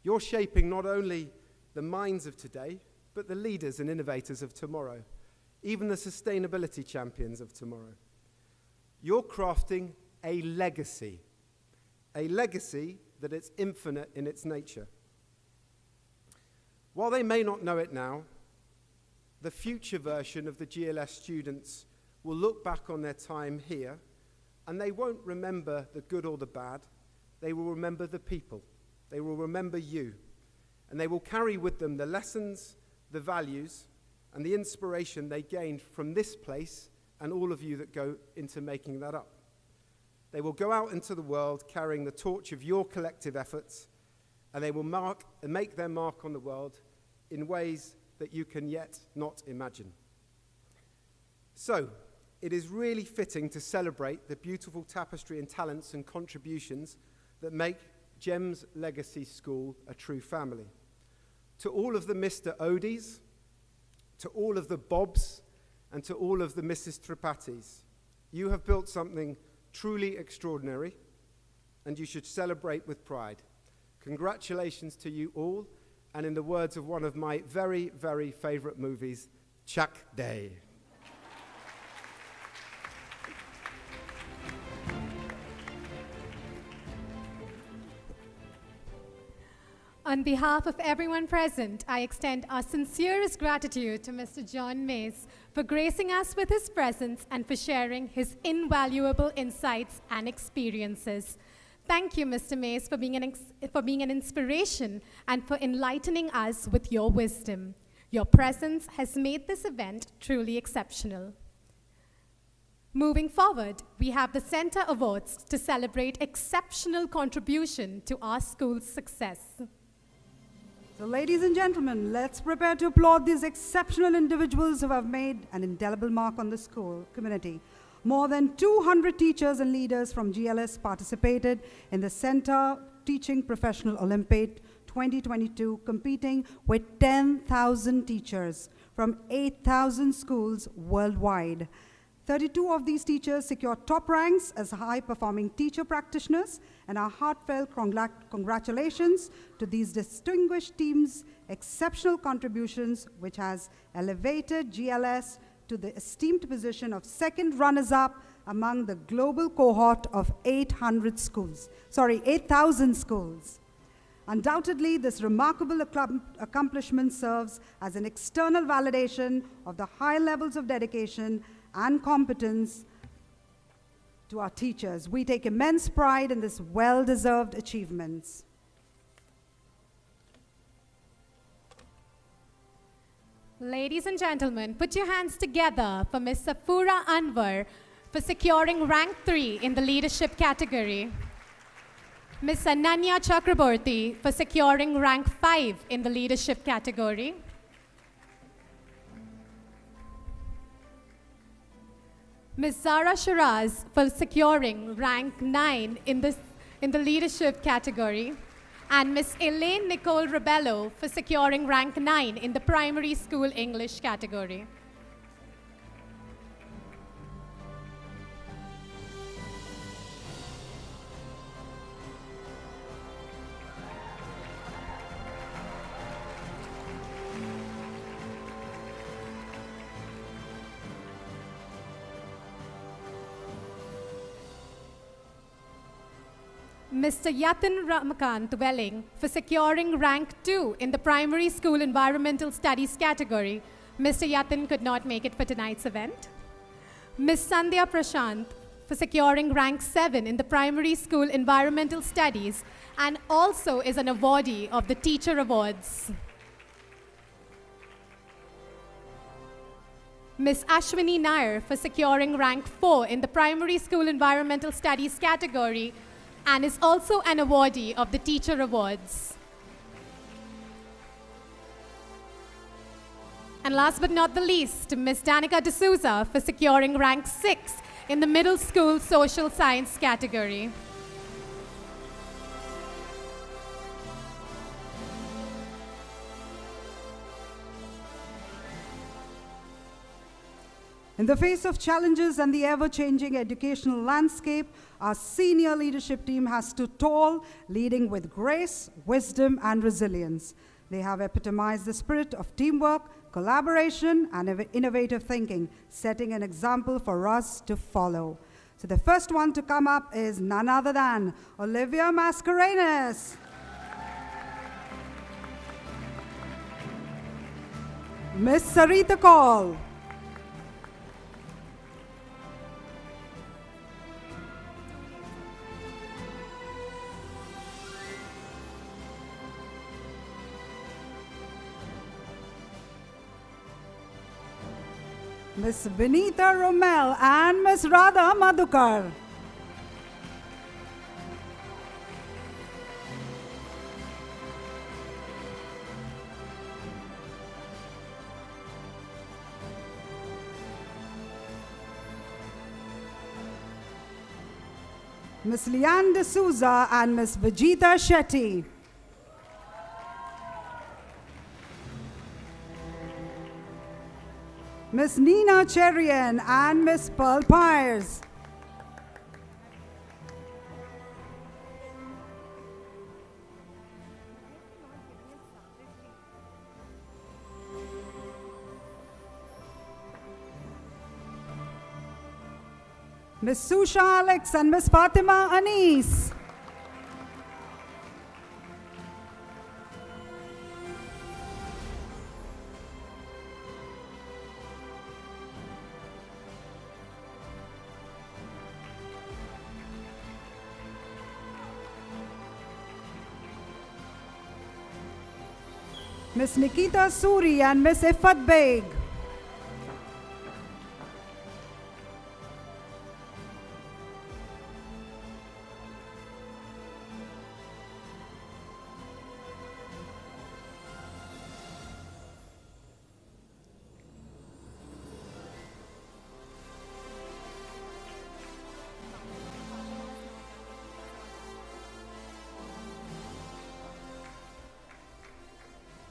You're shaping not only the minds of today, but the leaders and innovators of tomorrow, even the sustainability champions of tomorrow. You're crafting a legacy that is infinite in its nature. While they may not know it now, the future version of the GLS students will look back on their time here, and they won't remember the good or the bad. They will remember the people. They will remember you. And they will carry with them the lessons, the values, and the inspiration they gained from this place and all of you that go into making that up. They will go out into the world carrying the torch of your collective efforts, and they will make their mark on the world in ways that you can yet not imagine. So, it is really fitting to celebrate the beautiful tapestry and talents and contributions that make GEMS Legacy School a true family. To all of the Mr. Odis, to all of the Bobs, and to all of the Mrs. Tripathis, you have built something truly extraordinary, and you should celebrate with pride. Congratulations to you all, and in the words of one of my very, very favorite movies, Chak Day. On behalf of everyone present, I extend our sincerest gratitude to Mr. John Mays for gracing us with his presence and for sharing his invaluable insights and experiences. Thank you, Mr. Mays, for being an inspiration and for enlightening us with your wisdom. Your presence has made this event truly exceptional. Moving forward, we have the Center Awards to celebrate exceptional contribution to our school's success. So, ladies and gentlemen, let's prepare to applaud these exceptional individuals who have made an indelible mark on the school community. More than 200 teachers and leaders from GLS participated in the Center Teaching Professional Olympiad 2022, competing with 10,000 teachers from 8,000 schools worldwide. 32 of these teachers secured top ranks as high-performing teacher practitioners, and our heartfelt congratulations to these distinguished teams' exceptional contributions, which has elevated GLS to the esteemed position of second runners-up among the global cohort of 8,000 schools. Undoubtedly, this remarkable accomplishment serves as an external validation of the high levels of dedication and competence to our teachers. We take immense pride in this well-deserved achievements. Ladies and gentlemen, put your hands together for Ms. Safura Anwar for securing rank 3 in the leadership category. Ms. Ananya Chakraborty for securing rank 5 in the leadership category. Ms. Zara Shiraz for securing rank 9 in the leadership category, and Ms. Elaine Nicole Rebello for securing rank 9 in the primary school English category. Mr. Yatin Ramakant Welling for securing rank 2 in the primary school environmental studies category. Mr. Yatin could not make it for tonight's event. Ms. Sandhya Prashant for securing rank 7 in the primary school environmental studies and also is an awardee of the Teacher Awards. Ms. Ashwini Nair for securing rank 4 in the primary school environmental studies category and is also an awardee of the Teacher Awards. And last but not the least, Ms. Danica D'Souza for securing rank 6 in the middle school social science category. In the face of challenges and the ever-changing educational landscape, our senior leadership team has stood tall, leading with grace, wisdom, and resilience. They have epitomized the spirit of teamwork, collaboration, and innovative thinking, setting an example for us to follow. So the first one to come up is none other than Olivia Mascarenas. Miss Sarita Kaul. Miss Vinita Romel and Miss Radha Madhukar. Miss Liane D'Souza and Miss Vijita Shetty. Miss Nina Cherian and Miss Pearl Pyres. Miss Susha Alex and Miss Fatima Anis. Miss Nikita Suri and Miss Ifat Beg.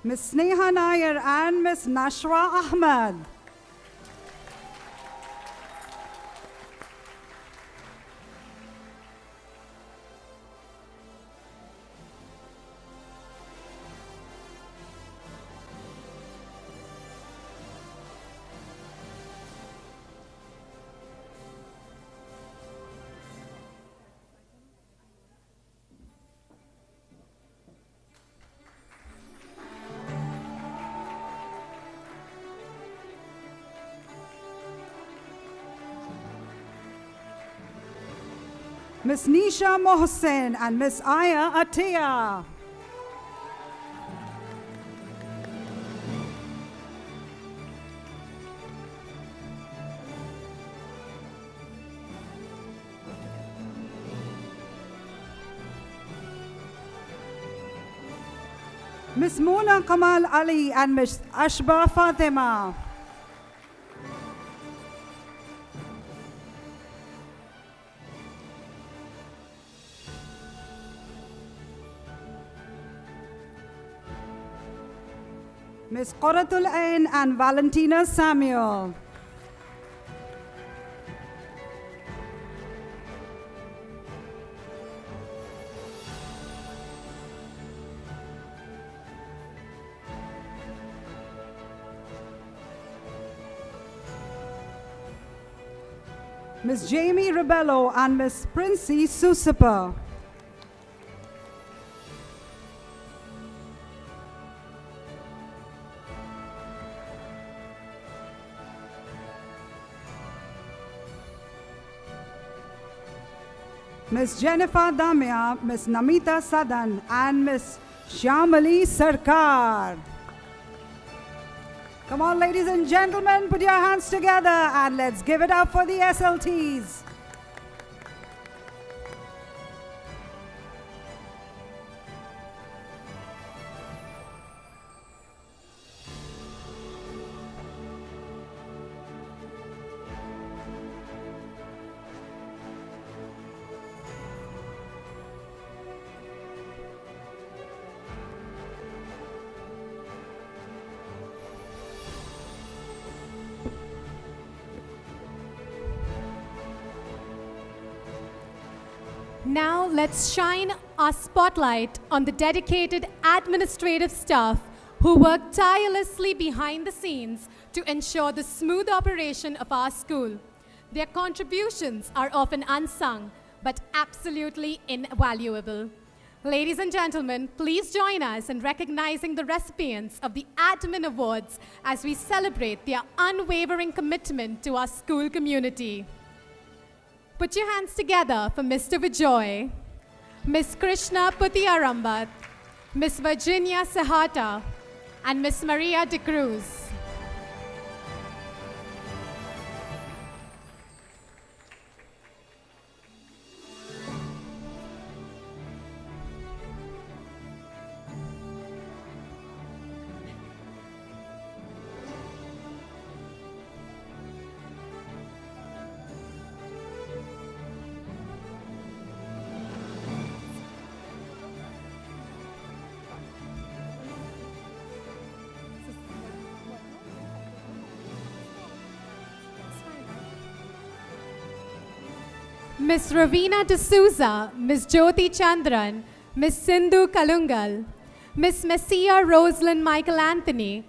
Miss Sneha Nair and Miss Nashwa Ahmed. Miss Nisha Mohsen and Miss Aya Atia. Miss Mona Kamal Ali and Miss Ashba Fatima. Miss Qoratul Ain and Valentina Samuel. Miss Jamie Rebello and Miss Princey Susipa. Miss Jennifer Damia, Miss Namita Sadan, and Miss Shyamali Sarkar. Come on, ladies and gentlemen, put your hands together and let's give it up for the SLTs. Now let's shine our spotlight on the dedicated administrative staff who work tirelessly behind the scenes to ensure the smooth operation of our school. Their contributions are often unsung, but absolutely invaluable. Ladies and gentlemen, please join us in recognizing the recipients of the Admin Awards as we celebrate their unwavering commitment to our school community. Put your hands together for Mr. Vijoy, Miss Krishna Puthiarambat, Miss Virginia Sahata, and Miss Maria de Cruz. Miss Ravina D'Souza, Miss Jyoti Chandran, Miss Sindhu Kalungal, Miss Messia Rosalind Michael Anthony,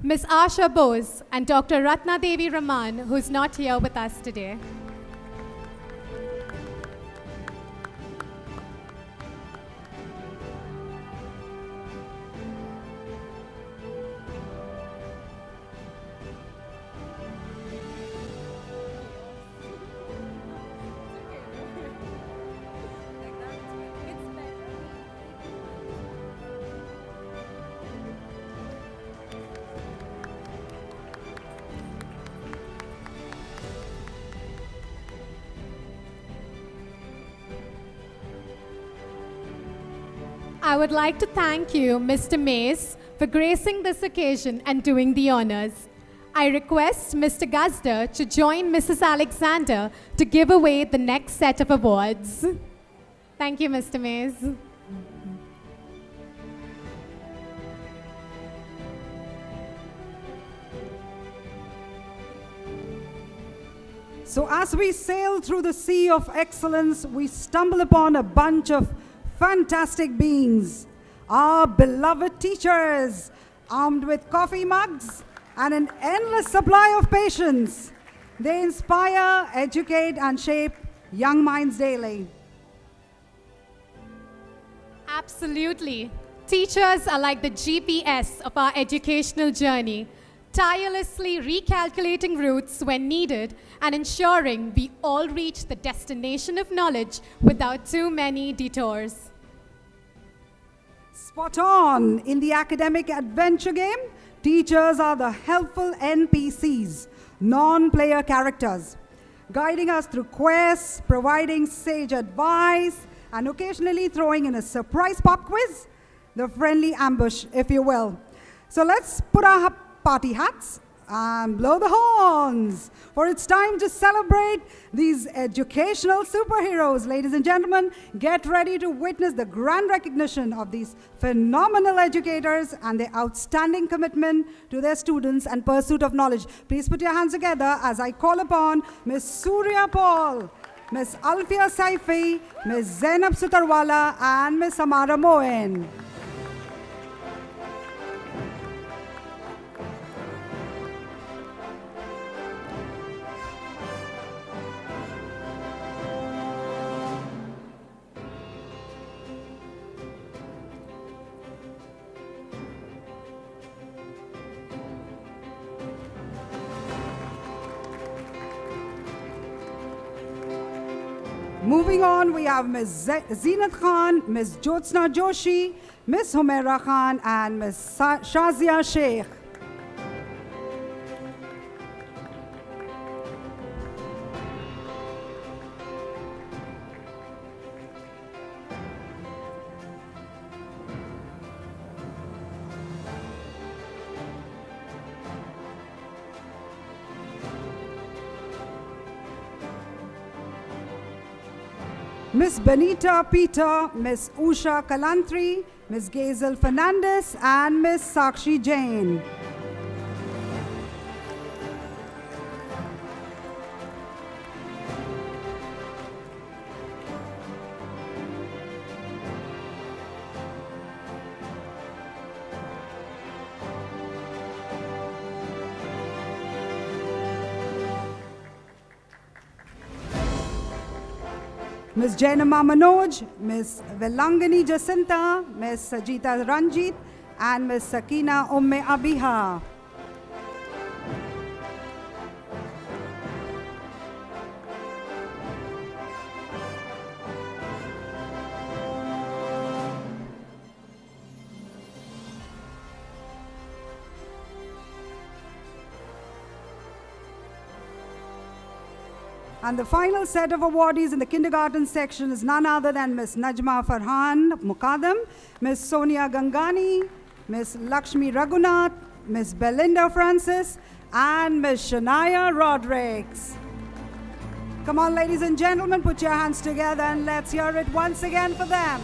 Miss Asha Bose, and Dr. Ratna Devi Raman, who's not here with us today. I would like to thank you, Mr. Mays, for gracing this occasion and doing the honors. I request Mr. Gazda to join Mrs. Alexander to give away the next set of awards. Thank you, Mr. Mays. So as we sail through the sea of excellence, we stumble upon a bunch of fantastic beings. Our beloved teachers, armed with coffee mugs and an endless supply of patience. They inspire, educate, and shape young minds daily. Absolutely. Teachers are like the GPS of our educational journey, tirelessly recalculating routes when needed and ensuring we all reach the destination of knowledge without too many detours. Spot on! In the academic adventure game, teachers are the helpful NPCs, non-player characters, guiding us through quests, providing sage advice, and occasionally throwing in a surprise pop quiz, the friendly ambush, if you will. So let's put our party hats and blow the horns, for it's time to celebrate these educational superheroes. Ladies and gentlemen, get ready to witness the grand recognition of these phenomenal educators and their outstanding commitment to their students and pursuit of knowledge. Please put your hands together as I call upon Ms. Surya Paul, Ms. Alfia Saifi, Ms. Zainab Sutarwala, and Ms. Samara Moen. Moving on, we have Ms. Zeenat Khan, Ms. Jyotsna Joshi, Ms. Humaira Khan, and Ms. Shazia Sheikh. Ms. Benita Peter, Ms. Usha Kalantri, Ms. Gazel Fernandez, and Ms. Sakshi Jain. Ms. Jainama Manoj, Ms. Velangani Jacinta, Ms. Sajita Ranjit, and Ms. Sakina Umme Abiha. And the final set of awardees in the kindergarten section is none other than Ms. Najma Farhan Mukadam, Ms. Sonia Gangani, Ms. Lakshmi Raghunath, Ms. Belinda Francis, and Ms. Shania Rodrigues. Come on, ladies and gentlemen, put your hands together and let's hear it once again for them.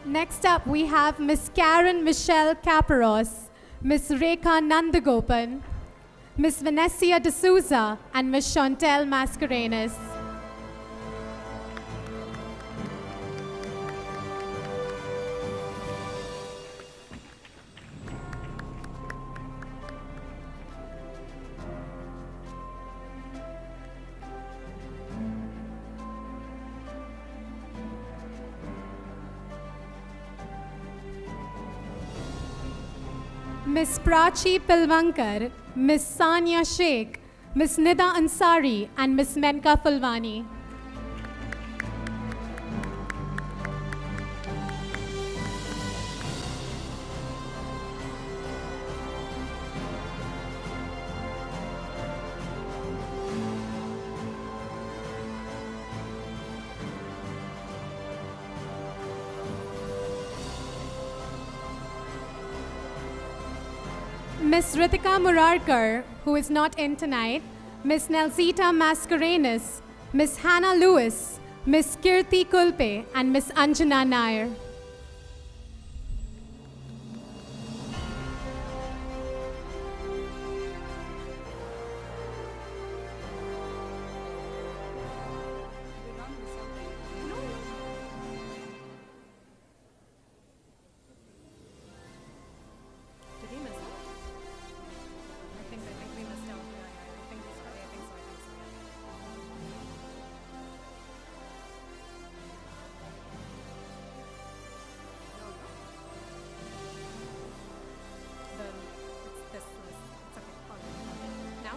Next up, we have Ms. Karen Michelle Caparos, Ms. Rekha Nandagopan, Ms. Vanessa D'Souza, and Ms. Chantel Mascarenas. Ms. Prachi Pilvankar, Miss Sania Sheikh, Miss Nida Ansari, and Miss Menka Fulwani. Miss Ritika Murarkar, who is not in tonight, Miss Nelsita Mascarenas, Miss Hannah Lewis, Miss Kirti Kulpe, and Miss Anjana Nair. Did we miss out? I think we missed out. Yeah, I think so. Then it's this list. It's okay. All right. Now?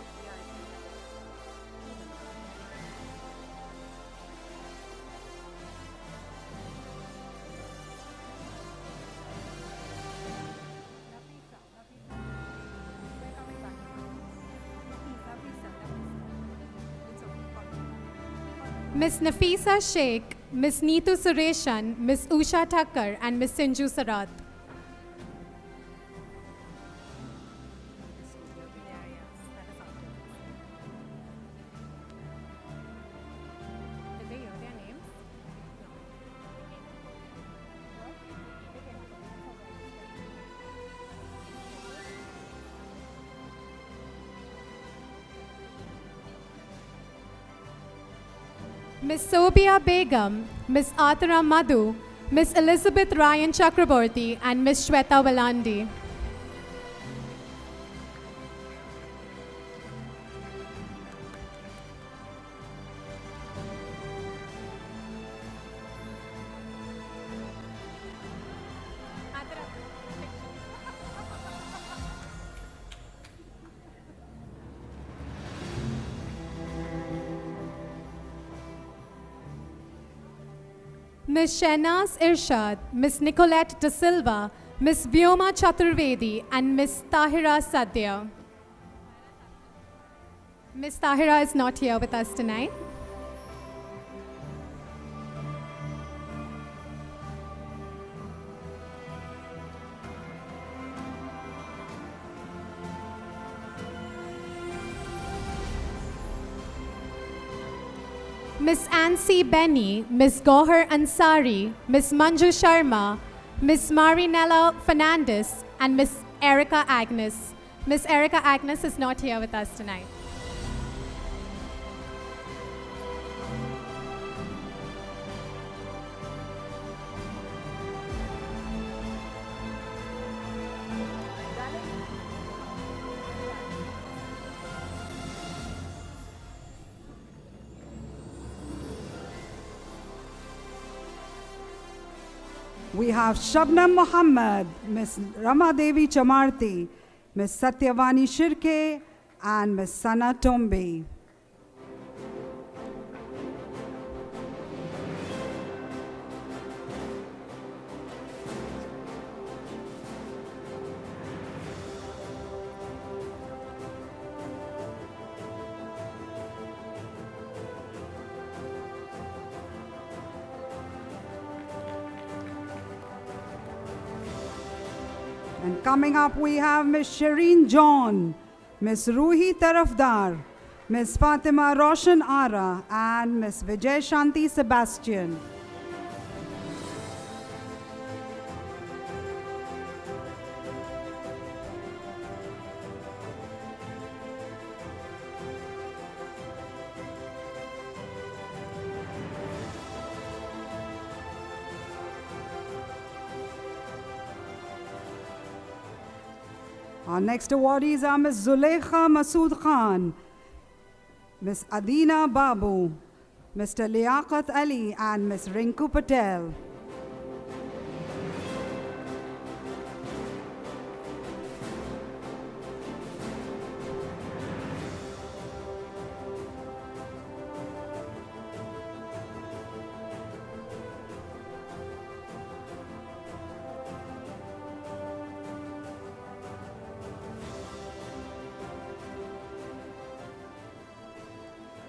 Miss Nafisa Sheikh, Miss Neetu Sureshan, Miss Usha Thakkar, and Miss Sinju Sarat. Did they hear their names? Miss Sobia Begum, Miss Atara Madhu, Miss Elizabeth Ryan Chakraborty, and Miss Shweta Valandi. Miss Shehnaz Irshad, Miss Nicolette De Silva, Miss Vyoma Chaturvedi, and Miss Tahira Sadhya. Miss Tahira is not here with us tonight. Miss Ansi Benny, Miss Gohar Ansari, Miss Manju Sharma, Miss Marinella Fernandez, and Miss Erica Agnes. Miss Erica Agnes is not here with us tonight. We have Shabnam Muhammad, Miss Rama Devi Chamarti, Miss Satyavani Shirke, and Miss Sana Tombe. And coming up, we have Miss Shireen John, Miss Ruhi Tarafdar, Miss Fatima Roshan Ara, and Miss Vijay Shanti Sebastian. Our next awardees are Miss Zulekha Masood Khan, Miss Adina Babu, Mr. Liaqat Ali, and Miss Rinku Patel.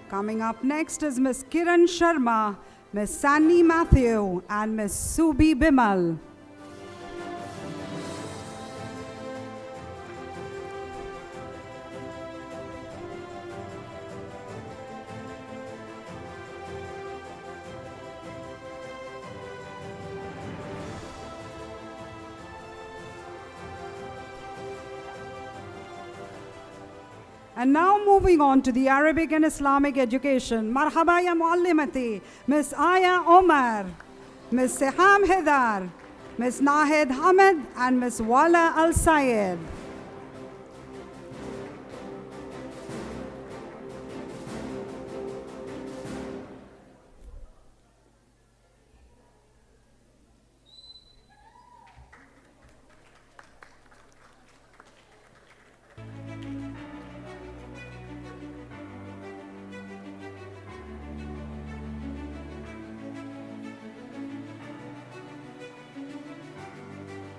Coming up next is Miss Kiran Sharma, Miss Sandy Matthew, and Miss Subi Bimal. And now moving on to the Arabic and Islamic education. Marhaba ya muallimati, Miss Aya Omar, Miss Seham Hedar, Miss Nahed Hamid, and Miss Wala Al Sayed.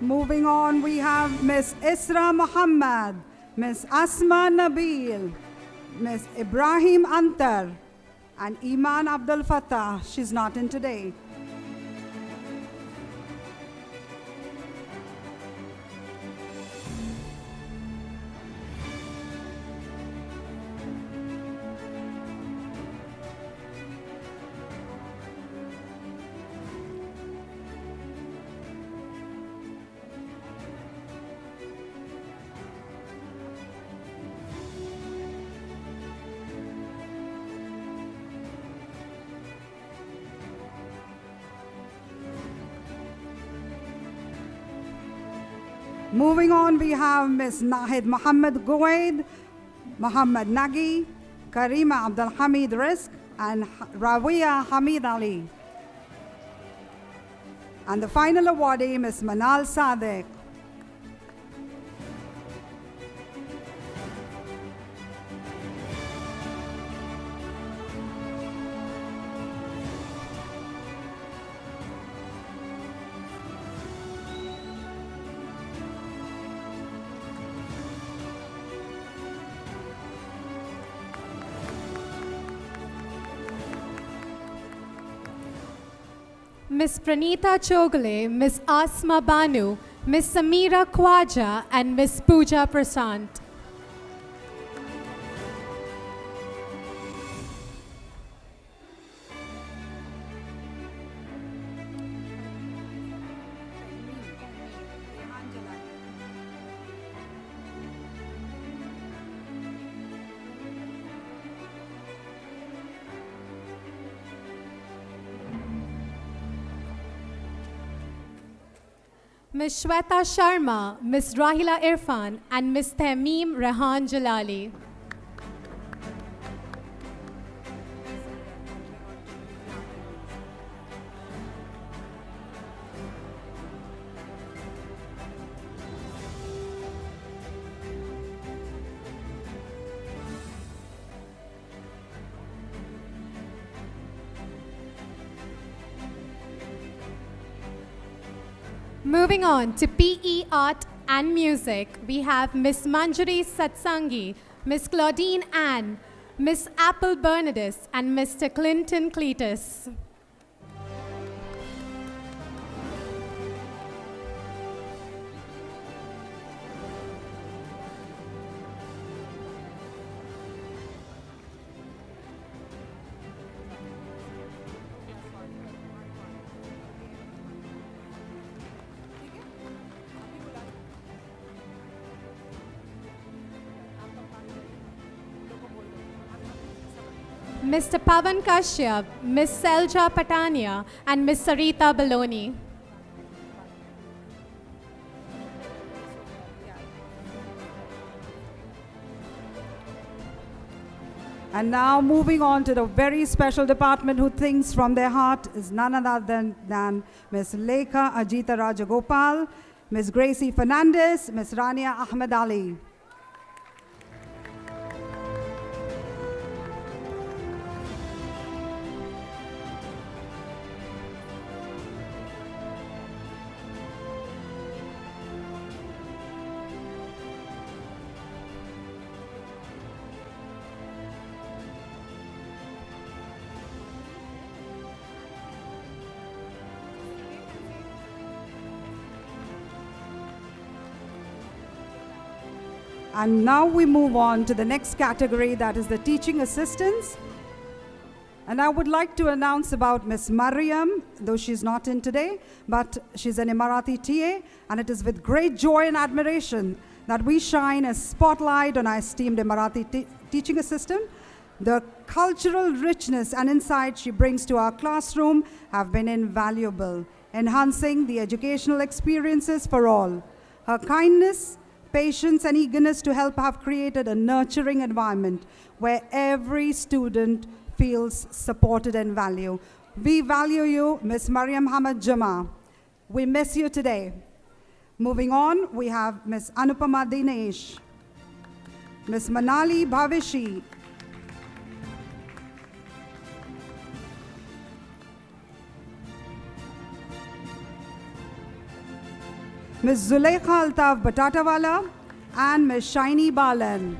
Moving on, we have Miss Isra Muhammad, Miss Asma Nabil, Miss Ibrahim Antar, and Iman Abdul Fattah. She's not in today. Moving on, we have Miss Nahid Muhammad Guwaid, Muhammad Nagi, Karima Abdul Hamid Rizq, and Rawiya Hamid Ali. And the final awardee, Miss Manal Sadek. Miss Pranita Chogale, Miss Asma Banu, Miss Samira Khwaja, and Miss Pooja Prasant. Miss Shweta Sharma, Miss Rahila Irfan, and Miss Tameem Rehan Jalali. Moving on to PE Art and Music, we have Miss Manjari Satsangi, Miss Claudine Ann, Miss Apple Bernadette, and Mr. Clinton Cletus. Mr. Pavan Kashyap, Miss Selja Patania, and Miss Sarita Baloni. And now moving on to the very special department who thinks from their heart is none other than Miss Lekha Ajita Rajagopal, Miss Gracie Fernandez, Miss Rania Ahmed Ali. And now we move on to the next category, that is the teaching assistants. And I would like to announce about Miss Mariam, though she's not in today, but she's an Emirati TA, and it is with great joy and admiration that we shine a spotlight on our esteemed Emirati teaching assistant. The cultural richness and insight she brings to our classroom have been invaluable, enhancing the educational experiences for all. Her kindness, patience, and eagerness to help have created a nurturing environment where every student feels supported and valued. We value you, Ms. Mariam Hamad Jama. We miss you today. Moving on, we have Ms. Anupama Dinesh, Ms. Manali Bhavishi, Ms. Zuleikha Altaf Batatawala, and Ms. Shaini Balan.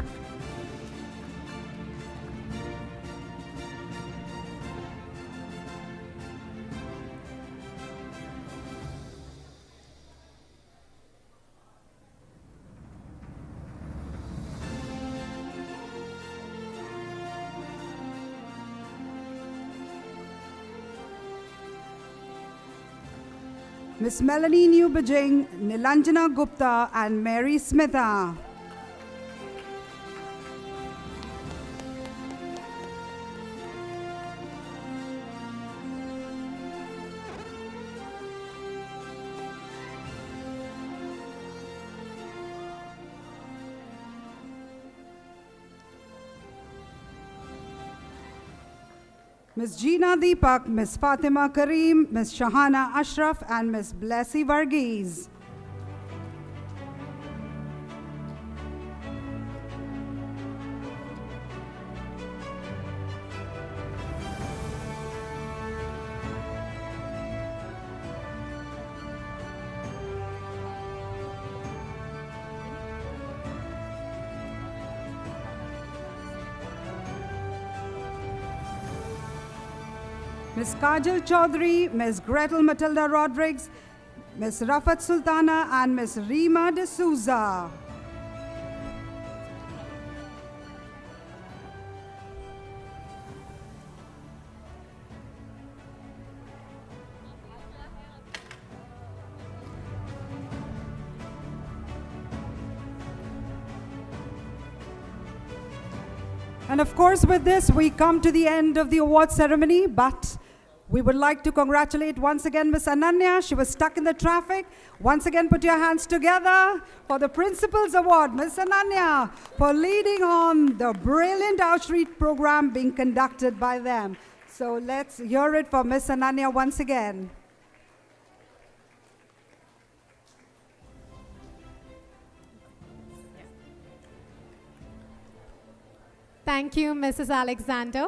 Ms. Melanie Newbajing, Nilanjana Gupta, and Mary Smitha. Ms. Jeena Deepak, Ms. Fatima Kareem, Ms. Shahana Ashraf, and Ms. Blessy Varghese. Ms. Kajal Chaudhary, Ms. Gretel Matilda Rodrigues, Ms. Rafat Sultana, and Ms. Rima D'Souza. And of course, with this, we come to the end of the award ceremony, but we would like to congratulate once again Ms. Ananya. She was stuck in the traffic. Once again, put your hands together for the Principal's Award, Ms. Ananya, for leading on the brilliant outreach program being conducted by them. So let's hear it for Ms. Ananya once again. Thank you, Mrs. Alexander.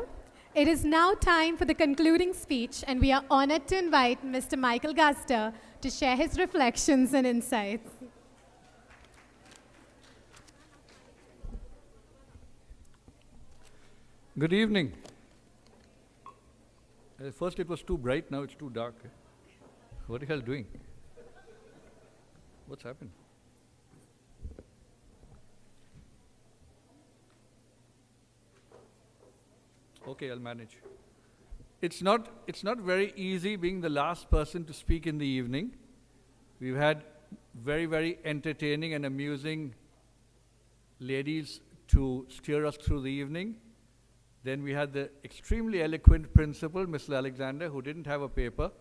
It is now time for the concluding speech, and we are honored to invite Mr. Michael Guster to share his reflections and insights. Good evening. First it was too bright, now it's too dark. What are you all doing? What's happened? Okay, I'll manage. It's not very easy being the last person to speak in the evening. We've had very, very entertaining and amusing ladies to steer us through the evening. Then we had the extremely eloquent principal, Mr. Alexander, who didn't have a paper.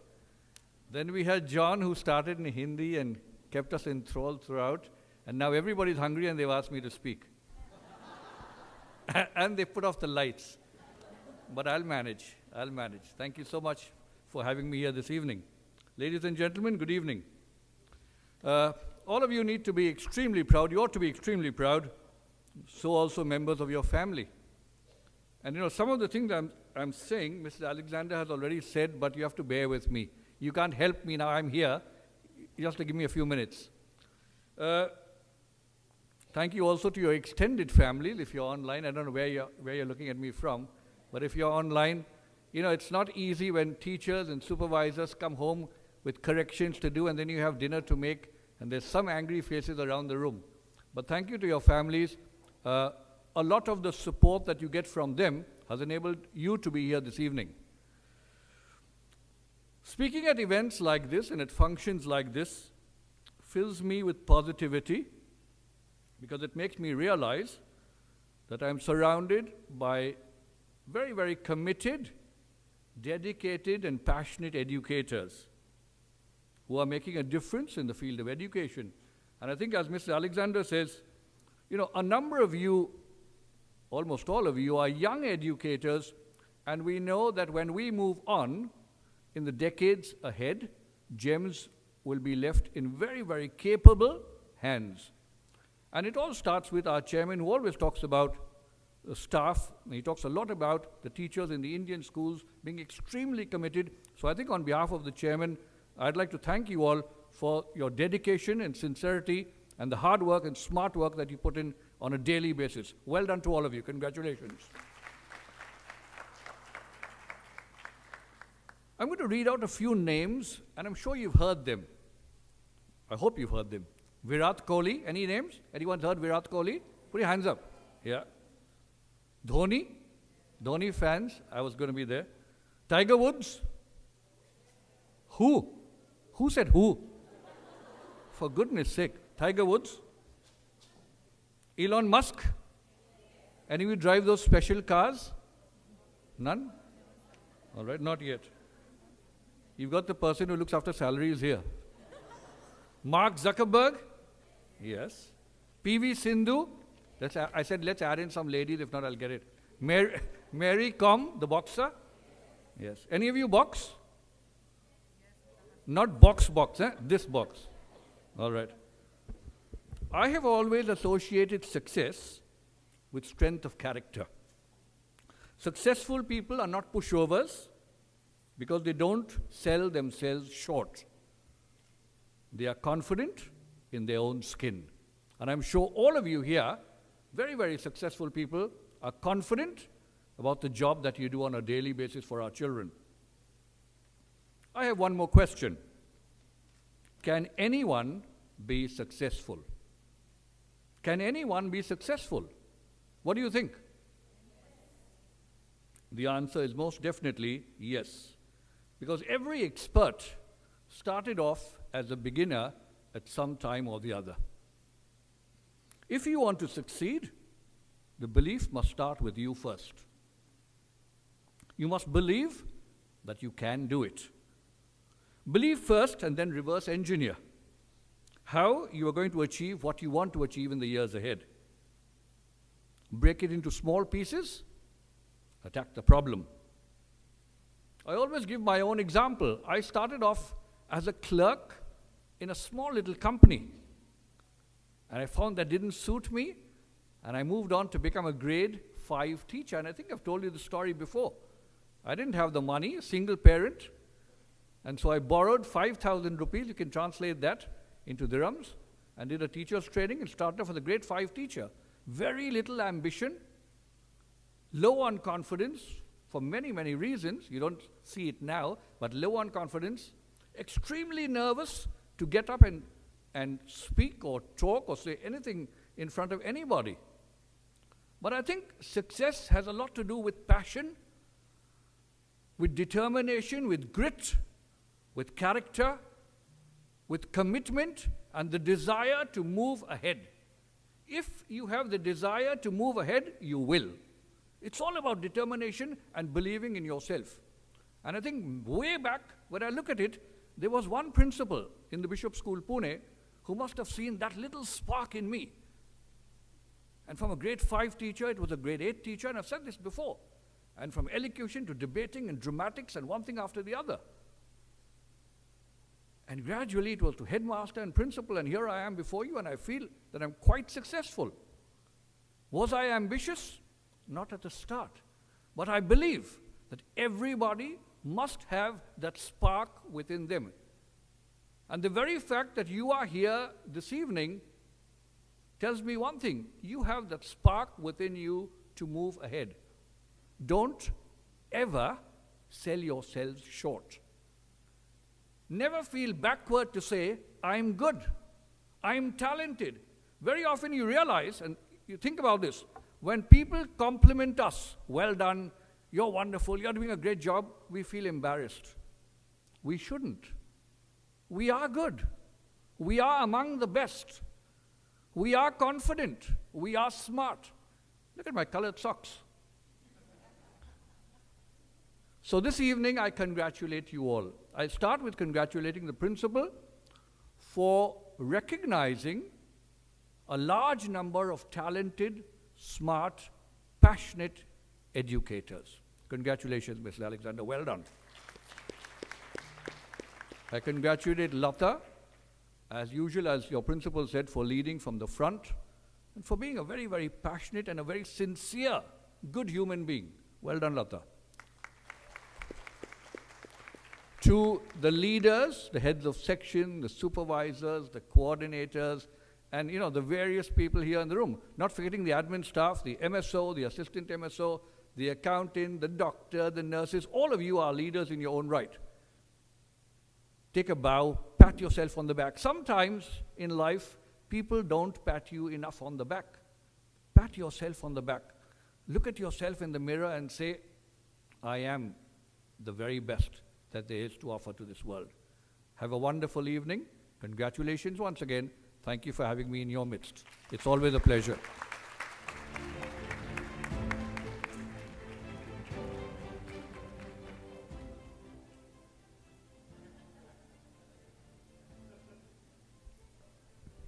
Then we had John, who started in Hindi and kept us enthralled throughout. And now everybody's hungry and they've asked me to speak. And they put off the lights. But I'll manage. Thank you so much for having me here this evening. Ladies and gentlemen, good evening. All of you need to be extremely proud. You ought to be extremely proud. So also members of your family. And you know, some of the things I'm saying, Mr. Alexander has already said, but you have to bear with me. You can't help me now, I'm here. You have to give me a few minutes. Thank you also to your extended family, if you're online. I don't know where you're looking at me from. But if you're online, you know, it's not easy when teachers and supervisors come home with corrections to do and then you have dinner to make and there's some angry faces around the room. But thank you to your families. A lot of the support that you get from them has enabled you to be here this evening. Speaking at events like this and at functions like this fills me with positivity because it makes me realize that I'm surrounded by very, very committed, dedicated, and passionate educators who are making a difference in the field of education. And I think, as Mr. Alexander says, a number of you, almost all of you, are young educators, and we know that when we move on in the decades ahead, GEMS will be left in very, very capable hands. And it all starts with our chairman, who always talks about the staff. He talks a lot about the teachers in the Indian schools being extremely committed. So I think on behalf of the chairman, I'd like to thank you all for your dedication and sincerity and the hard work and smart work that you put in on a daily basis. Well done to all of you. Congratulations. I'm going to read out a few names, and I'm sure you've heard them. I hope you've heard them. Virat Kohli. Any names? Anyone heard Virat Kohli? Put your hands up. Yeah. Dhoni. Dhoni fans. I was going to be there. Tiger Woods. Who? Who said who? For goodness sake. Tiger Woods. Elon Musk. Any of you drive those special cars? None? All right, not yet. You've got the person who looks after salaries here. Mark Zuckerberg? Yes. P.V. Sindhu? I said let's add in some ladies, if not I'll get it. Mary Kom, the boxer? Yes. Any of you box? Not box, eh? This box. All right. I have always associated success with strength of character. Successful people are not pushovers because they don't sell themselves short. They are confident in their own skin. And I'm sure all of you here, very, very successful people, are confident about the job that you do on a daily basis for our children. I have one more question. Can anyone be successful? Can anyone be successful? What do you think? The answer is most definitely yes. Because every expert started off as a beginner at some time or the other. If you want to succeed, the belief must start with you first. You must believe that you can do it. Believe first and then reverse engineer how you are going to achieve what you want to achieve in the years ahead. Break it into small pieces, attack the problem. I always give my own example. I started off as a clerk in a small little company, and I found that didn't suit me, and I moved on to become a grade 5 teacher, and I think I've told you the story before. I didn't have the money, a single parent, and so I borrowed 5,000 rupees, you can translate that into dirhams, and did a teacher's training and started off as a grade 5 teacher. Very little ambition, low on confidence, for many, many reasons. You don't see it now, but low on confidence, extremely nervous to get up and speak or talk or say anything in front of anybody. But I think success has a lot to do with passion, with determination, with grit, with character, with commitment, and the desire to move ahead. If you have the desire to move ahead, you will. It's all about determination and believing in yourself. And I think way back, when I look at it, there was one principal in the Bishop School, Pune, who must have seen that little spark in me. And from a grade 5 teacher, it was a grade 8 teacher, and I've said this before. And from elocution to debating and dramatics and one thing after the other. And gradually it was to headmaster and principal, and here I am before you, and I feel that I'm quite successful. Was I ambitious? Not at the start. But I believe that everybody must have that spark within them. And the very fact that you are here this evening tells me one thing. You have that spark within you to move ahead. Don't ever sell yourselves short. Never feel backward to say, I'm good, I'm talented. Very often you realize, and you think about this, when people compliment us, well done, you're wonderful, you're doing a great job, we feel embarrassed. We shouldn't. We are good. We are among the best. We are confident. We are smart. Look at my colored socks. So this evening, I congratulate you all. I'll start with congratulating the principal for recognizing a large number of talented, smart, passionate educators. Congratulations, Mr. Alexander. Well done. I congratulate Lata, as usual, as your principal said, for leading from the front and for being a very, very passionate and a very sincere, good human being. Well done, Lata. To the leaders, the heads of section, the supervisors, the coordinators, and the various people here in the room. Not forgetting the admin staff, the MSO, the assistant MSO, the accountant, the doctor, the nurses. All of you are leaders in your own right. Take a bow, pat yourself on the back. Sometimes in life, people don't pat you enough on the back. Pat yourself on the back. Look at yourself in the mirror and say, I am the very best that there is to offer to this world. Have a wonderful evening. Congratulations once again. Thank you for having me in your midst. It's always a pleasure.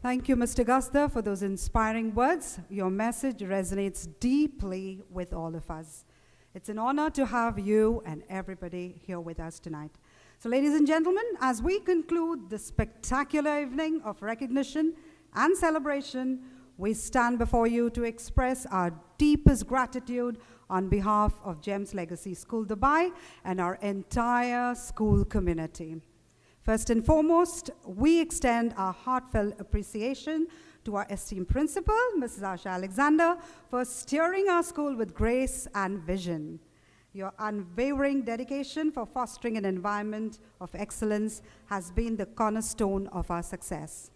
Thank you, Mr. Gasta, for those inspiring words. Your message resonates deeply with all of us. It's an honor to have you and everybody here with us tonight. So, ladies and gentlemen, as we conclude this spectacular evening of recognition and celebration, we stand before you to express our deepest gratitude on behalf of GEMS Legacy School Dubai and our entire school community. First and foremost, we extend our heartfelt appreciation to our esteemed principal, Mrs. Asha Alexander, for steering our school with grace and vision. Your unwavering dedication for fostering an environment of excellence has been the cornerstone of our success.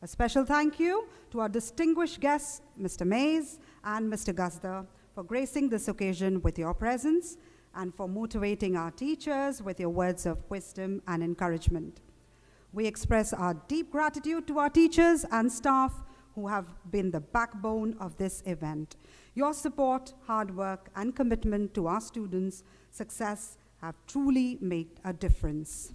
A special thank you to our distinguished guests, Mr. Mays and Mr. Gazda, for gracing this occasion with your presence and for motivating our teachers with your words of wisdom and encouragement. We express our deep gratitude to our teachers and staff who have been the backbone of this event. Your support, hard work, and commitment to our students' success have truly made a difference.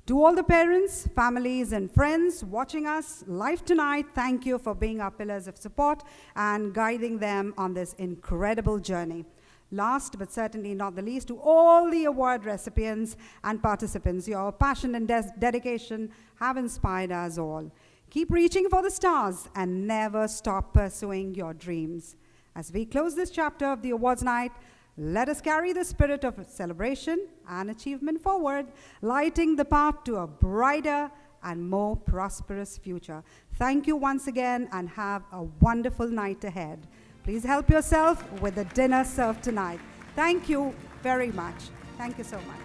To all the parents, families, and friends watching us live tonight, thank you for being our pillars of support and guiding them on this incredible journey. Last but certainly not the least, to all the award recipients and participants, your passion and dedication have inspired us all. Keep reaching for the stars and never stop pursuing your dreams. As we close this chapter of the awards night, let us carry the spirit of celebration and achievement forward, lighting the path to a brighter and more prosperous future. Thank you once again and have a wonderful night ahead. Please help yourself with the dinner served tonight. Thank you very much. Thank you so much.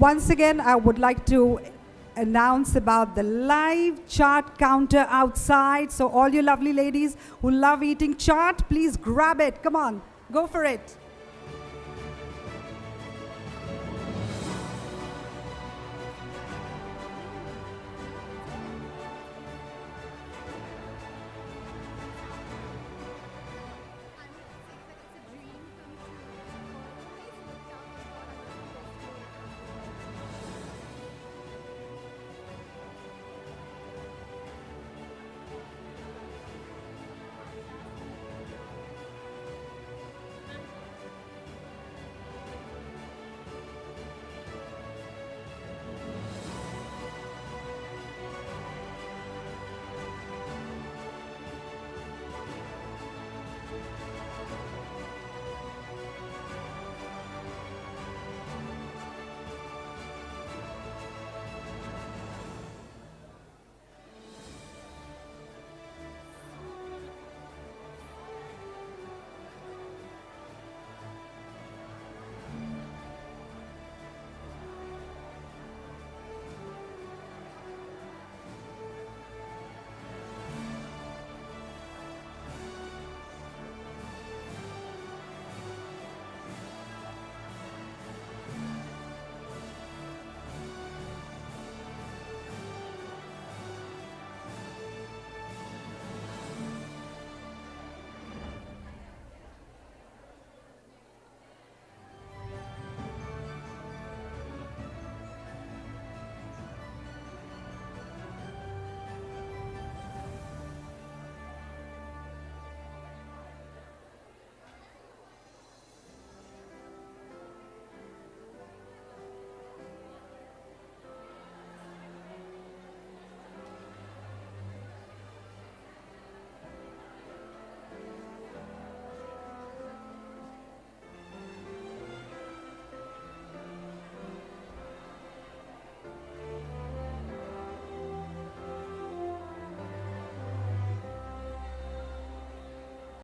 Once again, I would like to announce about the live chart counter outside. So all you lovely ladies who love eating chart, please grab it. Come on, go for it.